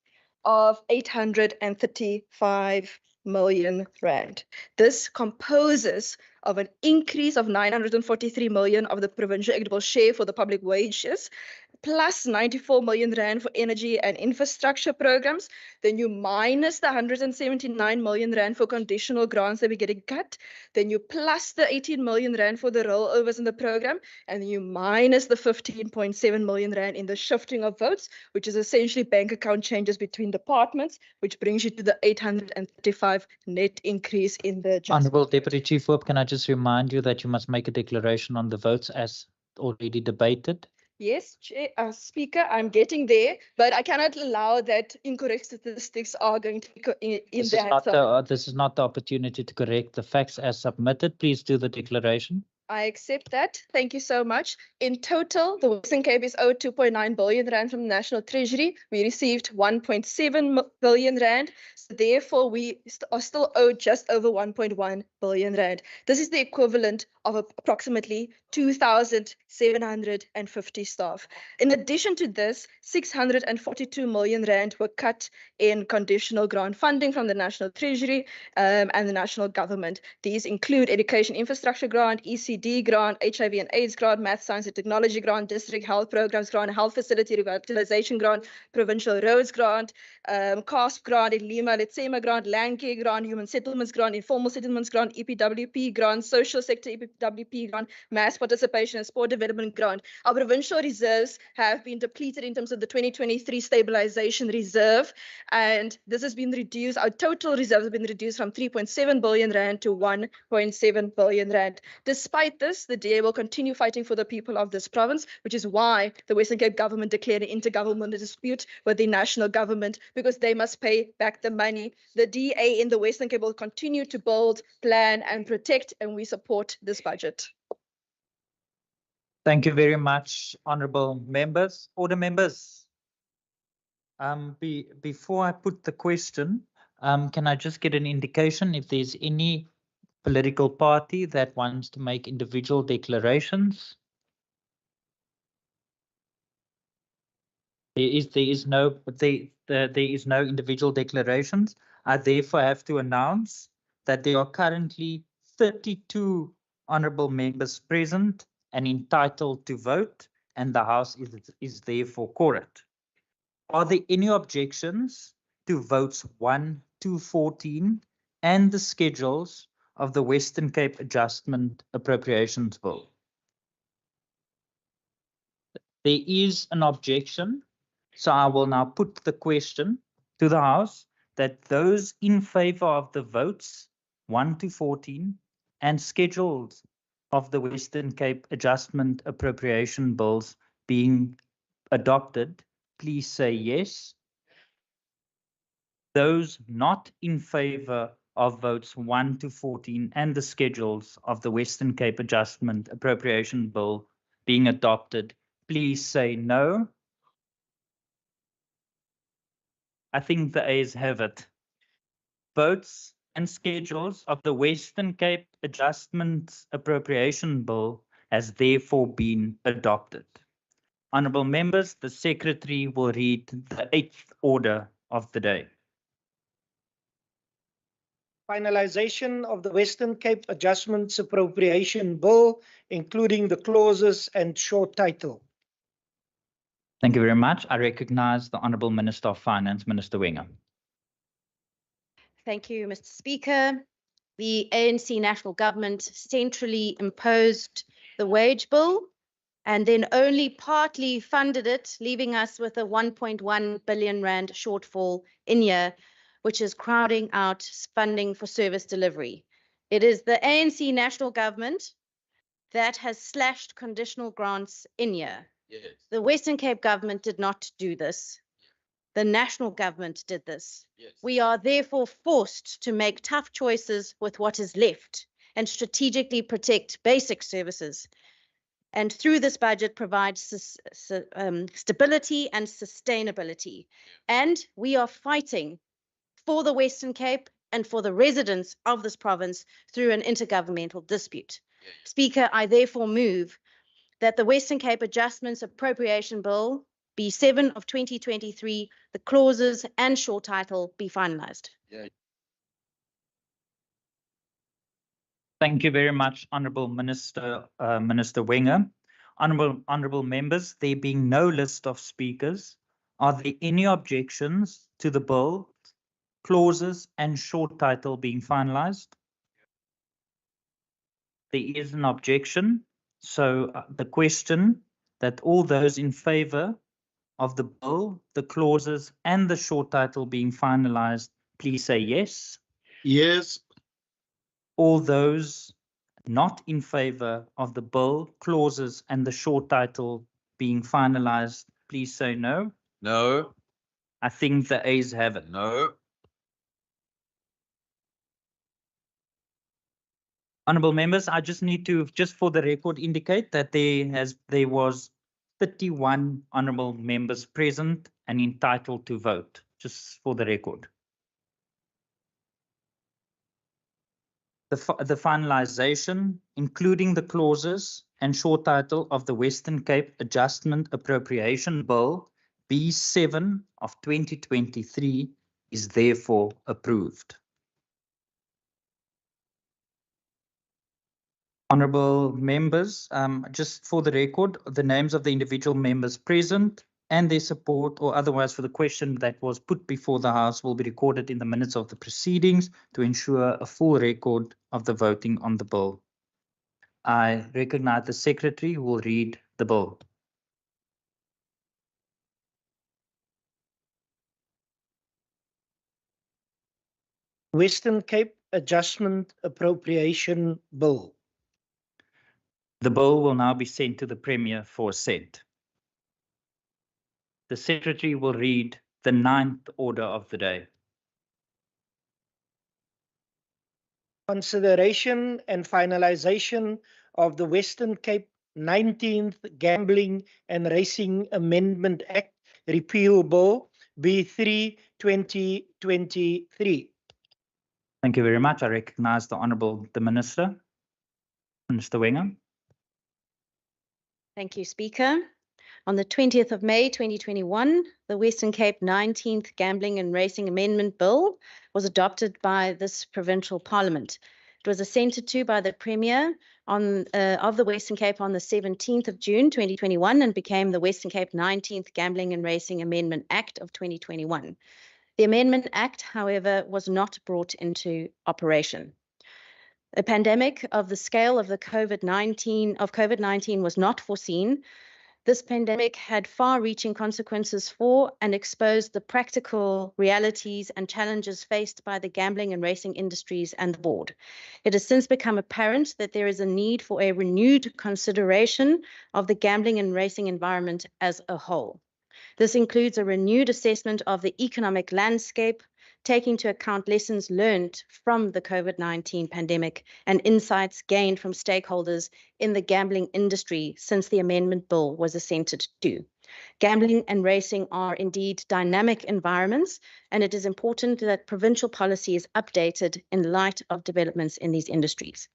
of 835 million rand. This composes of an increase of 943 million of the provincial equitable share for the public wages, plus 94 million rand for energy and infrastructure programs. Then you minus the 179 million rand for conditional grants that we're getting cut. Then you plus the 18 million rand for the rollovers in the program. And then you minus the 15.7 million rand in the shifting of votes, which is essentially bank account changes between departments, which brings you to the 835 net increase in the adjustment. Honourable Deputy Chief Whip, can I just remind you that you must make a declaration on the votes as already debated? Yes, Speaker, I'm getting there, but I cannot allow that incorrect statistics are going to be in This the is hands of. this is not the opportunity to correct the facts as submitted. Please do the declaration. I accept that. Thank you so much. In total, the Western Cape is owed 2.9 billion rand from the National Treasury. We received 1.7 billion rand. So therefore, we are still owed just over 1.1 billion rand. This is the equivalent of approximately 2,750 staff. In addition to this, 642 million rand were cut in conditional grant funding from the National Treasury and the national government. These include education infrastructure grant, ECD grant, HIV and AIDS grant, math, science and technology grant, district health programs grant, health facility revitalization grant, provincial roads grant, CASP grant, Lima, Letsema grant, land care grant, human settlements grant, informal settlements grant, EPWP grant, social sector EPWP grant, mass participation and sport development grant. Our provincial reserves have been depleted in terms of the 2023 stabilization reserve, and this has been reduced. Our total reserves have been reduced from 3.7 billion rand to 1.7 billion rand. Despite this, the DA will continue fighting for the people of this province, which is why the Western Cape government declared an intergovernmental dispute with the national government, because they must pay back the money. The DA in the Western Cape will continue to build, plan and protect, and we support this budget. Thank you very much, honourable members. Order members. Before I put the question, can I just get an indication if there's any political party that wants to make individual declarations? There is no individual declarations. I therefore have to announce that there are currently 32 honourable members present and entitled to vote, and the House is therefore quorate. Are there any objections to votes 1 to 14 and the schedules of the Western Cape Adjustment Appropriations Bill? There is an objection, so I will now put the question to the House that those in favour of the votes 1 to 14 and schedules of the Western Cape Adjustment Appropriation Bills being adopted, please say yes. Those not in favour of votes 1 to 14 and the schedules of the Western Cape Adjustment Appropriation Bill being adopted, please say no. I think the ayes have it. Votes and schedules of the Western Cape Adjustment Appropriation Bill has therefore been adopted. Honourable members, the Secretary will read the 8th order of the day. Finalization of the Western Cape Adjustments Appropriation Bill, including the clauses and short title. Thank you very much. I recognise the Honourable Minister of Finance, Minister Wenger. Thank you, Mr. Speaker. The ANC National Government centrally imposed the wage bill and then only partly funded it, leaving us with a 1.1 billion rand shortfall in year, which is crowding out funding for service delivery. It is the ANC National Government that has slashed conditional grants in year. Yes. The Western Cape government did not do this. The national government did this. Yes. We are therefore forced to make tough choices with what is left and strategically protect basic services. And through this budget provide stability and sustainability. And we are fighting for the Western Cape and for the residents of this province through an intergovernmental dispute. Yes. Speaker, I therefore move that the Western Cape Adjustments Appropriation Bill B7 of 2023, the clauses and short title be finalised. Yeah. Thank you very much, Honourable Minister, Minister Wenger. Honourable members, there being no list of speakers, are there any objections to the bill, clauses and short title being finalised? There is an objection, so the question that all those in favour of the bill, the clauses and the short title being finalised, please say yes. Yes. All those not in favour of the bill, clauses and the short title being finalised, please say no. No. I think the ayes have it. No. Honourable members, I just need to, just for the record, indicate that there was 31 honourable members present and entitled to vote, just for the record. The finalisation, including the clauses and short title of the Western Cape Adjustment Appropriation Bill B7 of 2023 is therefore approved. Honourable members, just for the record, the names of the individual members present and their support or otherwise for the question that was put before the House will be recorded in the minutes of the proceedings to ensure a full record of the voting on the bill. I recognise the Secretary who will read the bill. Western Cape Adjustment Appropriation Bill. The bill will now be sent to the Premier for assent. The Secretary will read the 9th order of the day. Consideration and finalization of the Western Cape 19th Gambling and Racing Amendment Act Repeal Bill B3 2023. Thank you very much. I recognise the Minister. Minister Wenger. Thank you, Speaker. On the 20th of May 2021, the Western Cape 19th Gambling and Racing Amendment Bill was adopted by this provincial parliament. It was assented to by the Premier of the Western Cape on the 17th of June 2021 and became the Western Cape 19th Gambling and Racing Amendment Act of 2021. The Amendment Act, however, was not brought into operation. A pandemic of the scale of the COVID-19 was not foreseen. This pandemic had far-reaching consequences for and exposed the practical realities and challenges faced by the gambling and racing industries and the board. It has since become apparent that there is a need for a renewed consideration of the gambling and racing environment as a whole. This includes a renewed assessment of the economic landscape, taking into account lessons learned from the COVID-19 pandemic and insights gained from stakeholders in the gambling industry since the amendment bill was assented to. Gambling and racing are indeed dynamic environments, and it is important that provincial policy is updated in light of developments in these industries.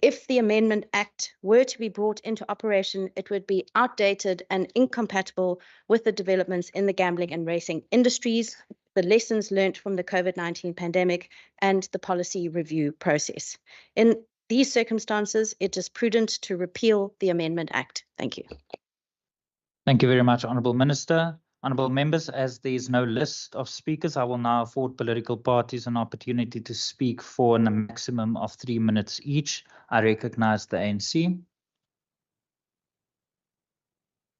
If the Amendment Act were to be brought into operation, it would be outdated and incompatible with the developments in the gambling and racing industries, the lessons learned from the COVID-19 pandemic, and the policy review process. In these circumstances, it is prudent to repeal the Amendment Act. Thank you. Thank you very much, Honourable Minister. Honourable members, as there is no list of speakers, I will now afford political parties an opportunity to speak for a maximum of 3 minutes each. I recognise the ANC.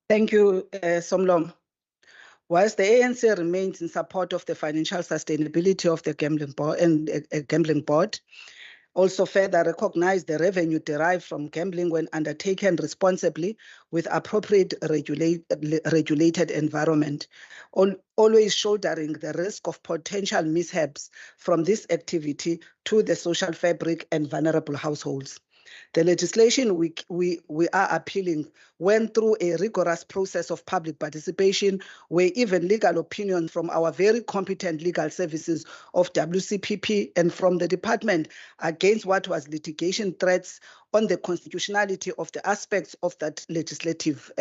Thank you, Somlom. Whilst the ANC remains in support of the financial sustainability of the gambling board, also further recognize the revenue derived from gambling when undertaken responsibly with appropriate regulated environment, always shouldering the risk of potential mishaps from this activity to the social fabric and vulnerable households. The legislation we are appealing went through a rigorous process of public participation, where even legal opinions from our very competent legal services of WCPP and from the department against what was litigation threats on the constitutionality of the aspects of that legislative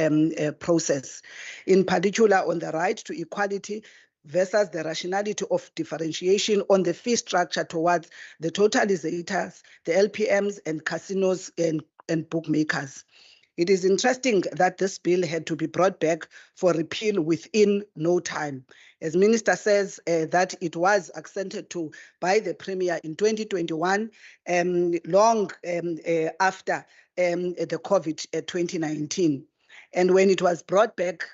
process, in particular on the right to equality versus the rationality of differentiation on the fee structure towards the totalizators, the LPMs and casinos and bookmakers. It is interesting that this bill had to be brought back for repeal within no time. As Minister says, that it was assented to by the Premier in 2021, long after the COVID 2019. And when it was brought back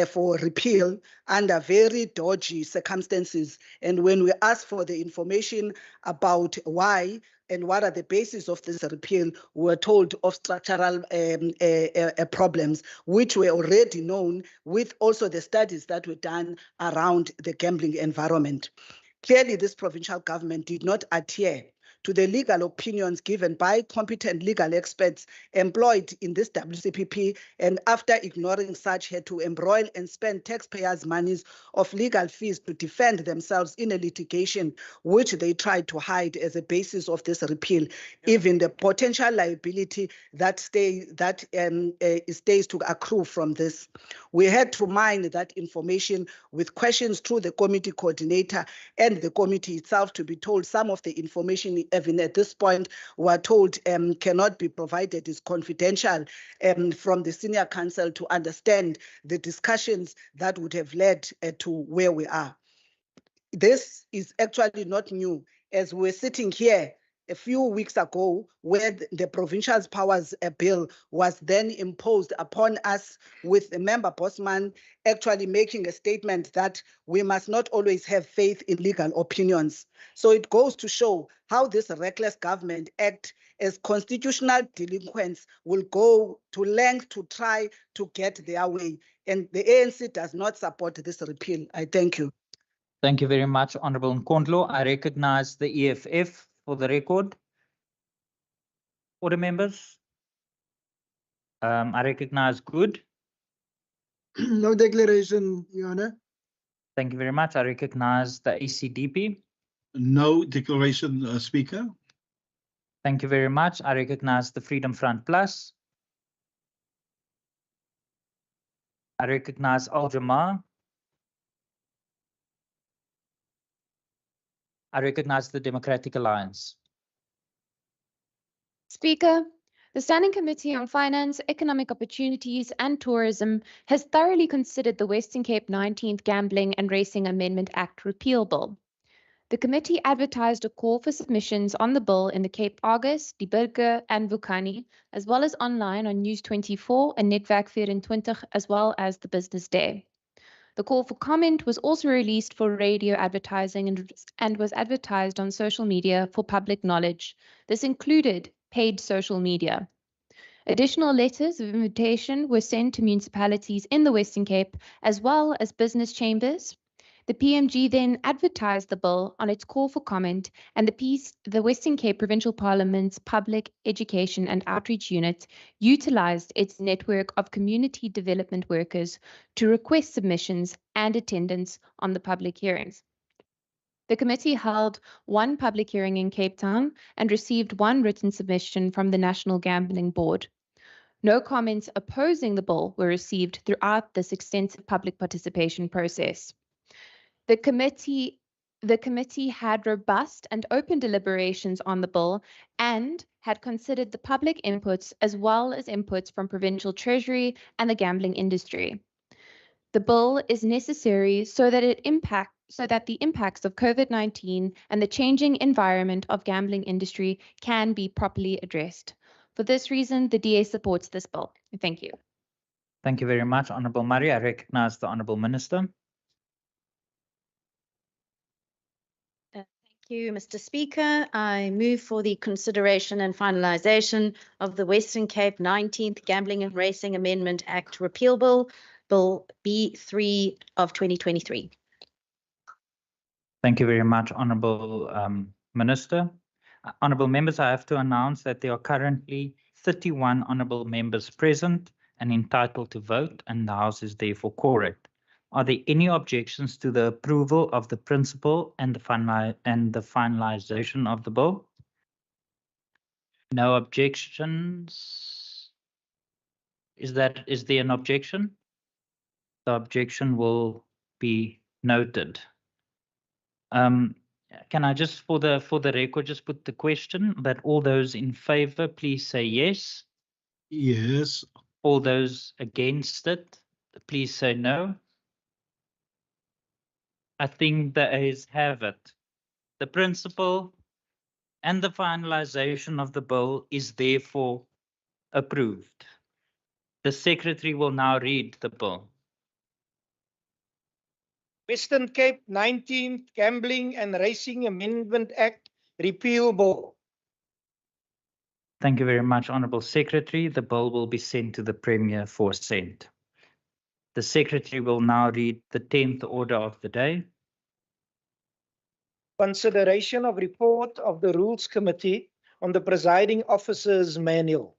for repeal under very dodgy circumstances, and when we asked for the information about why and what are the basis of this repeal, we were told of structural problems, which were already known with also the studies that were done around the gambling environment. Clearly, this provincial government did not adhere to the legal opinions given by competent legal experts employed in this WCPP, and after ignoring such, had to embroil and spend taxpayers' monies of legal fees to defend themselves in a litigation which they tried to hide as a basis of this repeal, even the potential liability that stays to accrue from this. We had to mine that information with questions through the committee coordinator and the committee itself to be told some of the information, even at this point, were told cannot be provided, is confidential, from the senior counsel to understand the discussions that would have led to where we are. This is actually not new, as we're sitting here a few weeks ago, where the Provincial's Powers Bill was then imposed upon us, with the member Bosman actually making a statement that we must not always have faith in legal opinions. So it goes to show how this reckless government act, as constitutional delinquents, will go to length to try to get their way. And the ANC does not support this repeal. I thank you. Thank you very much, Honourable Nkondlo. I recognize the EFF for the record. Order members. I recognize Good. No declaration, Your Honour. Thank you very much. I recognize the ACDP. No declaration, Speaker. Thank you very much. I recognize the Freedom Front Plus. I recognize Al Jamaa. I recognize the Democratic Alliance. Speaker, the Standing Committee on Finance, Economic Opportunities and Tourism has thoroughly considered the Western Cape 19th Gambling and Racing Amendment Act repeal bill. The committee advertised a call for submissions on the bill in the Cape Argus, Die Burger and Vukani, as well as online on News 24 and Netwerk 24, as well as the Business Day. The call for comment was also released for radio advertising and was advertised on social media for public knowledge. This included paid social media. Additional letters of invitation were sent to municipalities in the Western Cape, as well as business chambers. The PMG then advertised the bill on its call for comment, and the Western Cape Provincial Parliament's Public Education and Outreach Unit utilized its network of community development workers to request submissions and attendance on the public hearings. The committee held one public hearing in Cape Town and received one written submission from the National Gambling Board. No comments opposing the bill were received throughout this extensive public participation process. The committee had robust and open deliberations on the bill and had considered the public inputs as well as inputs from Provincial Treasury and the gambling industry. The bill is necessary so that the impacts of COVID-19 and the changing environment of gambling industry can be properly addressed. For this reason, the DA supports this bill. Thank you. Thank you very much, Honourable Murray. I recognize the Honourable Minister. Thank you, Mr. Speaker. I move for the consideration and finalisation of the Western Cape 19th Gambling and Racing Amendment Act Repeal Bill, Bill B3 of 2023. Thank you very much, Honourable Minister. Honourable members, I have to announce that there are currently 31 honourable members present and entitled to vote, and the House is therefore quorate. Are there any objections to the approval of the principle and the finalization of the bill? No objections. Is there an objection? The objection will be noted. Can I just, for the record, just put the question that all those in favor, please say yes. Yes. All those against it, please say no. I think the ayes have it. The principle and the finalization of the bill is therefore approved. The Secretary will now read the bill. Western Cape 19th Gambling and Racing Amendment Act Repeal Bill. Thank you very much, Honourable Secretary. The bill will be sent to the Premier for assent. The Secretary will now read the 10th order of the day. Consideration of report of the Rules Committee on the Presiding Officer's Manual.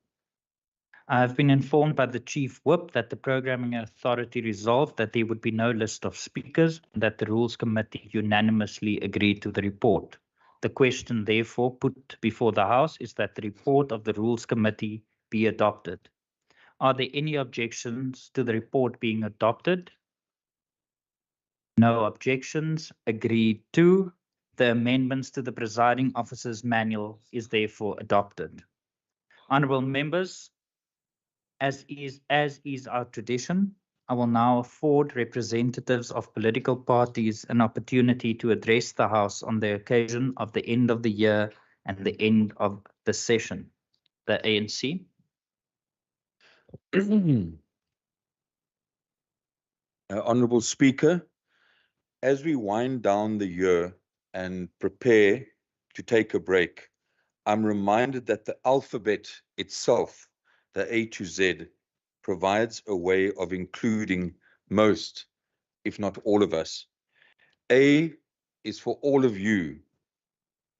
I have been informed by the Chief Whip that the Programming Authority resolved that there would be no list of speakers and that the Rules Committee unanimously agreed to the report. The question therefore put before the House is that the report of the Rules Committee be adopted. Are there any objections to the report being adopted? No objections. Agreed to. The amendments to the Presiding Officer's Manual is therefore adopted. Honourable members, as is our tradition, I will now afford representatives of political parties an opportunity to address the House on the occasion of the end of the year and the end of the session. The ANC. Honourable Speaker, as we wind down the year and prepare to take a break, I'm reminded that the alphabet itself, the A to Z, provides a way of including most, if not all of us. A is for all of you,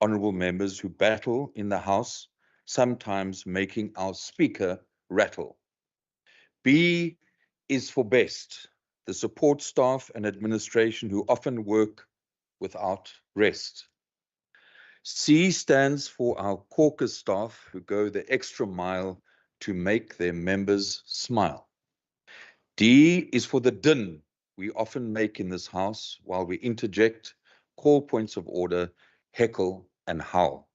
honourable members who battle in the House, sometimes making our Speaker rattle. B is for best, the support staff and administration who often work without rest. C stands for our caucus staff who go the extra mile to make their members smile. D is for the din we often make in this House while we interject, call points of order, heckle and howl.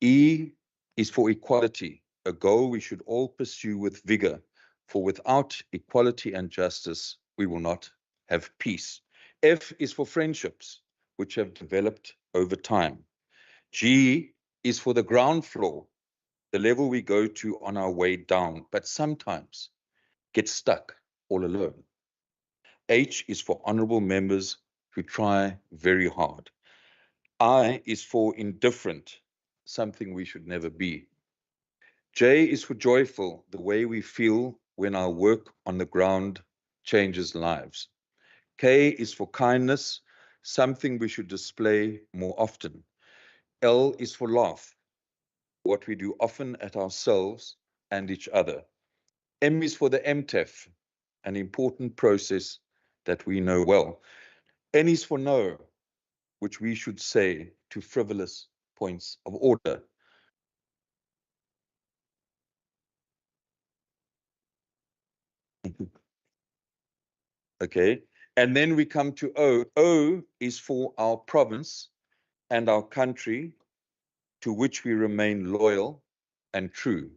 E is for equality, a goal we should all pursue with vigor, for without equality and justice, we will not have peace. F is for friendships, which have developed over time. G is for the ground floor, the level we go to on our way down, but sometimes get stuck all alone. H is for honourable members who try very hard. I is for indifferent, something we should never be. J is for joyful, the way we feel when our work on the ground changes lives. K is for kindness, something we should display more often. L is for laugh, what we do often at ourselves and each other. M is for the MTEF, an important process that we know well. N is for no, which we should say to frivolous points of order. Okay, and then we come to O. O is for our province and our country, to which we remain loyal and true.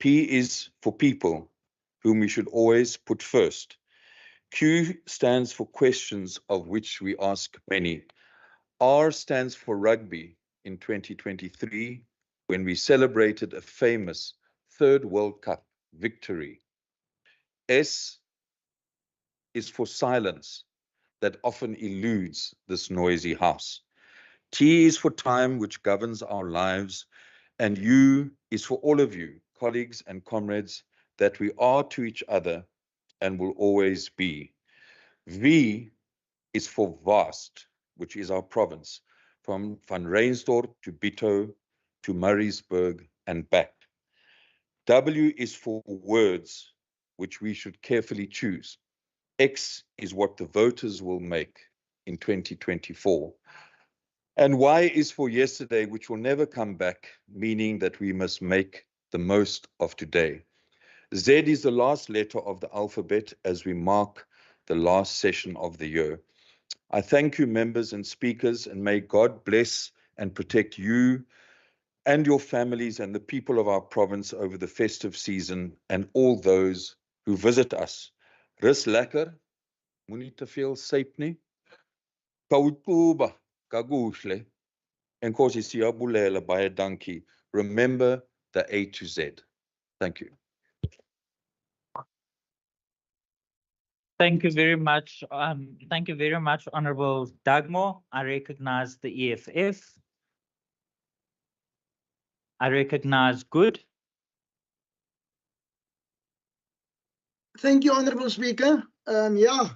P is for people, whom we should always put first. Q stands for questions, of which we ask many. R stands for rugby in 2023, when we celebrated a famous third World Cup victory. S is for silence that often eludes this noisy house. T is for time, which governs our lives, and U is for all of you, colleagues and comrades, that we are to each other and will always be. V is for vast, which is our province, from Van Reinsdorp to Bito to Murraysburg and back. W is for words, which we should carefully choose. X is what the voters will make in 2024. And Y is for yesterday, which will never come back, meaning that we must make the most of today. Z is the last letter of the alphabet as we mark the last session of the year. I thank you, members and speakers, and may God bless and protect you and your families and the people of our province over the festive season and all those who visit us. Rus lekker, moenie te veel syp nie. Kautuba, kaguhle, enkosi siyabulela baie dankie. Remember the A to Z. Thank you. Thank you very much. Thank you very much, Honourable Dagmore. I recognize the EFF. I recognize Good. Thank you, Honourable Speaker. Yeah.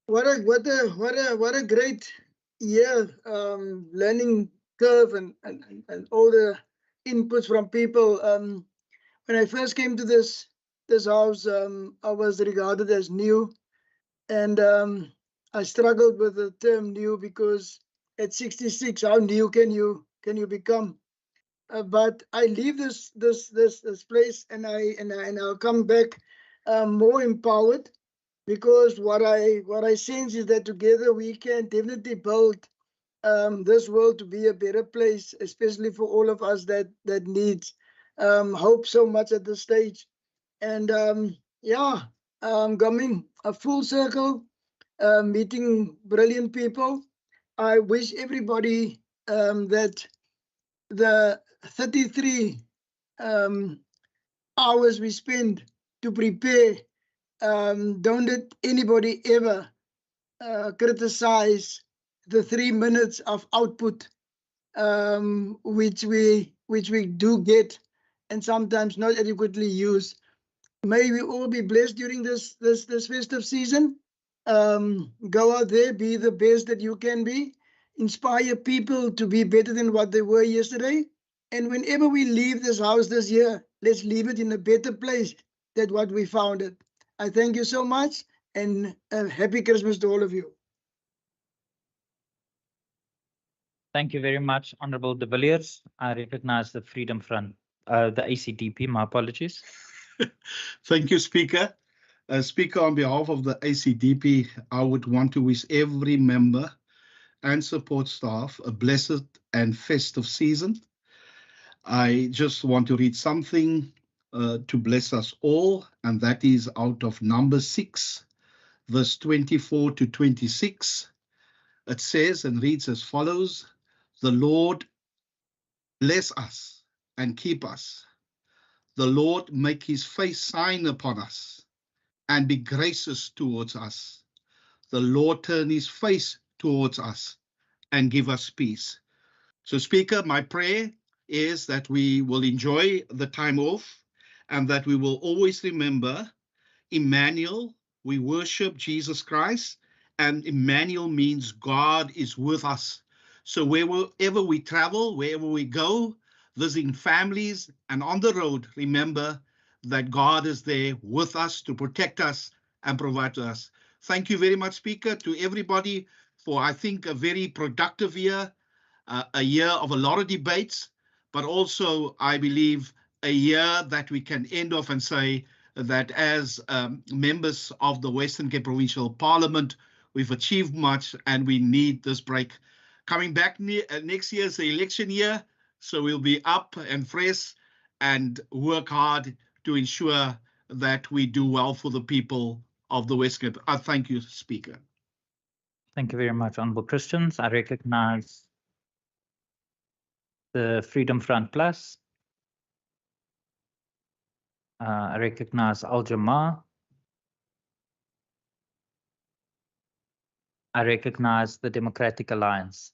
What a great year, learning curve and all the inputs from people. When I first came to this house, I was regarded as new, and I struggled with the term new because at 66, how new can you become? But I leave this place, and I'll come back more empowered, because what I sense is that together we can definitely build this world to be a better place, especially for all of us that needs hope so much at this stage. And yeah, coming a full circle, meeting brilliant people. I wish everybody that the 33 hours we spend to prepare, don't let anybody ever criticize the 3 minutes of output, which we do get and sometimes not adequately use. May we all be blessed during this festive season. Go out there, be the best that you can be, inspire people to be better than what they were yesterday. And whenever we leave this house this year, let's leave it in a better place than what we found it. I thank you so much, and a happy Christmas to all of you. Thank you very much, Honorable de Villiers. I recognize the Freedom Front, the ACDP, my apologies. Thank you, Speaker. Speaker, on behalf of the ACDP, I would want to wish every member and support staff a blessed and festive season. I just want to read something to bless us all, and that is out of Numbers 6, verse 24 to 26. It says and reads as follows: "The Lord bless us and keep us. The Lord make his face shine upon us and be gracious towards us. The Lord turn his face towards us and give us peace." So, Speaker, my prayer is that we will enjoy the time off and that we will always remember Emmanuel. We worship Jesus Christ, and Emmanuel means God is with us. So wherever we travel, wherever we go, visiting families and on the road, remember that God is there with us to protect us and provide to us. Thank you very much, Speaker, to everybody for, I think, a very productive year, a year of a lot of debates, but also, I believe, a year that we can end off and say that as members of the Western Cape Provincial Parliament, we've achieved much and we need this break. Coming back next year is the election year, so we'll be up and fresh and work hard to ensure that we do well for the people of the West Cape. I thank you, Speaker. Thank you very much, Honorable Christians. I recognize the Freedom Front Plus. I recognize Al Jamaa. I recognize the Democratic Alliance.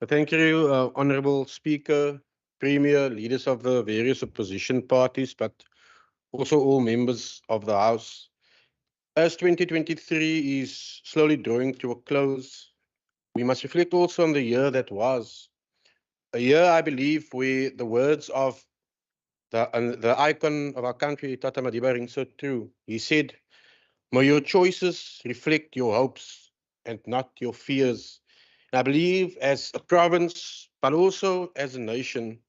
Thank you, Honourable Speaker, Premier, leaders of the various opposition parties, but also all members of the House. As 2023 is slowly drawing to a close, we must reflect also on the year that was. A year, I believe, where the words of the icon of our country, Tata Madiba, ring so true. He said, "May your choices reflect your hopes and not your fears." And I believe as a province, but also as a nation,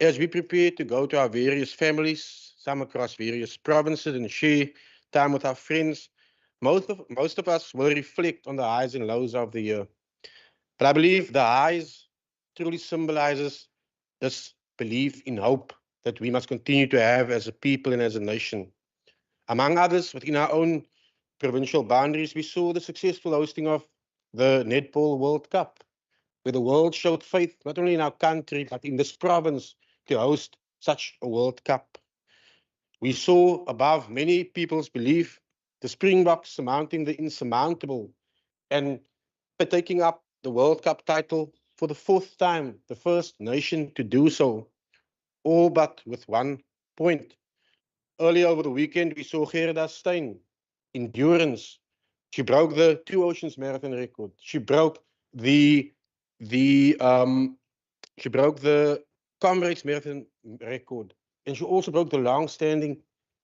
as we prepare to go to our various families, some across various provinces, and share time with our friends, most of us will reflect on the highs and lows of the year. But I believe the highs truly symbolizes this belief in hope that we must continue to have as a people and as a nation. Among others, within our own provincial boundaries, we saw the successful hosting of the Netball World Cup, where the world showed faith not only in our country, but in this province to host such a World Cup. We saw, above many people's belief, the Springboks surmounting the insurmountable and taking up the World Cup title for the 4th time, the first nation to do so, all but with 1 point. Earlier over the weekend, we saw Gerda Steyn, endurance, She broke the Two Oceans Marathon record. She broke the Comrades Marathon record. And she also broke the long-standing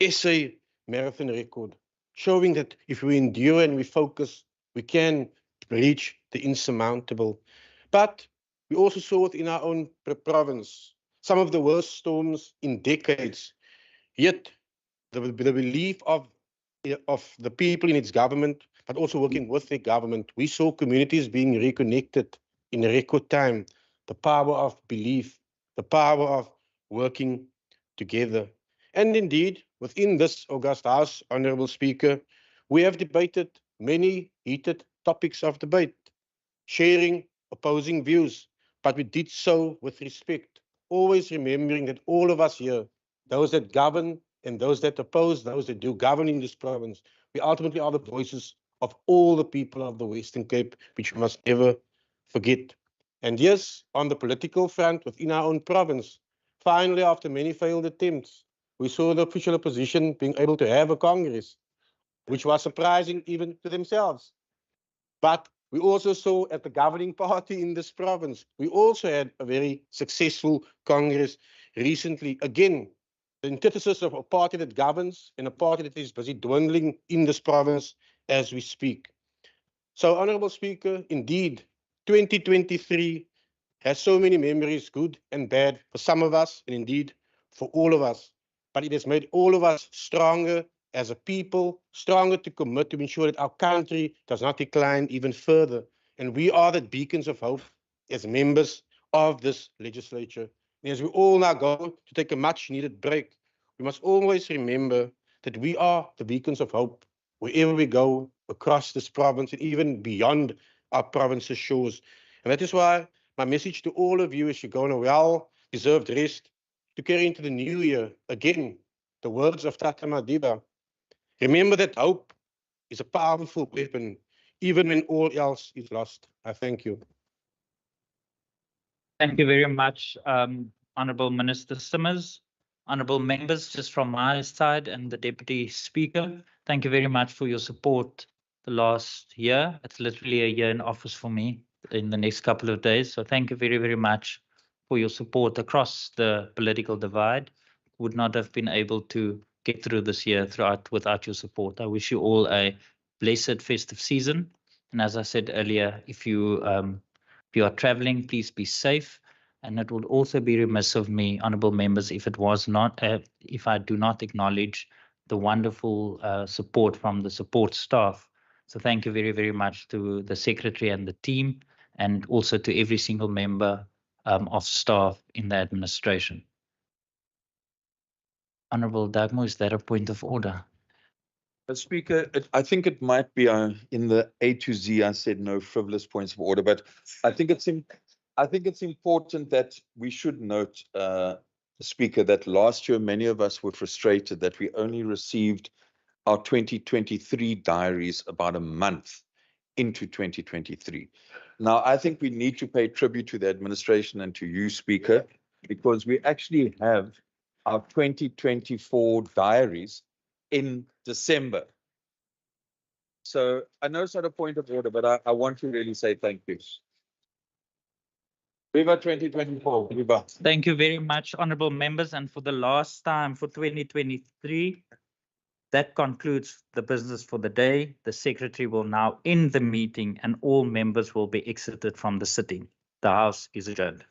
SA Marathon record, showing that if we endure and we focus, we can reach the insurmountable. But we also saw within our own province some of the worst storms in decades. Yet the belief of the people in its government, but also working with the government, we saw communities being reconnected in a record time. The power of belief, the power of working together. And indeed, within this august House, Honourable Speaker, we have debated many heated topics of debate, sharing opposing views, but we did so with respect, always remembering that all of us here, those that govern and those that oppose, those that do govern in this province, we ultimately are the voices of all the people of the Western Cape, which we must never forget. And yes, on the political front within our own province, finally, after many failed attempts, we saw the official opposition being able to have a Congress, which was surprising even to themselves. But we also saw at the governing party in this province, we also had a very successful Congress recently. Again, the antithesis of a party that governs and a party that is busy dwindling in this province as we speak. So, Honourable Speaker, indeed, 2023 has so many memories, good and bad, for some of us, and indeed for all of us. But it has made all of us stronger as a people, stronger to commit to ensure that our country does not decline even further. And we are the beacons of hope as members of this legislature. And as we all now go to take a much needed break, we must always remember that we are the beacons of hope wherever we go across this province and even beyond our province's shores. And that is why my message to all of you as you go on a well-deserved rest to carry into the new year, again, the words of Tata Madiba. Remember that hope is a powerful weapon, even when all else is lost. I thank you. Thank you very much, Honourable Minister Simmers. Honourable members, just from my side and the Deputy Speaker, thank you very much for your support the last year. It's literally a year in office for me in the next couple of days. So thank you very, very much for your support across the political divide. Would not have been able to get through this year without your support. I wish you all a blessed festive season. And as I said earlier, if you are traveling, please be safe. And it would also be remiss of me, honourable members, if I do not acknowledge the wonderful support from the support staff. So thank you very, very much to the secretary and the team, and also to every single member of staff in the administration. Honourable Dagmo, is that a point of order? Speaker, I think it might be in the A to Z. I said no frivolous points of order, but I think it's important that we should note, Speaker, that last year many of us were frustrated that we only received our 2023 diaries about a month into 2023. Now, I think we need to pay tribute to the administration and to you, Speaker, because we actually have our 2024 diaries in December. So I know it's not a point of order, but I want to really say thank you. Viva 2024, Viva. Thank you very much, honourable members. And for the last time for 2023, that concludes the business for the day. The secretary will now end the meeting and all members will be exited from the sitting. The House is adjourned.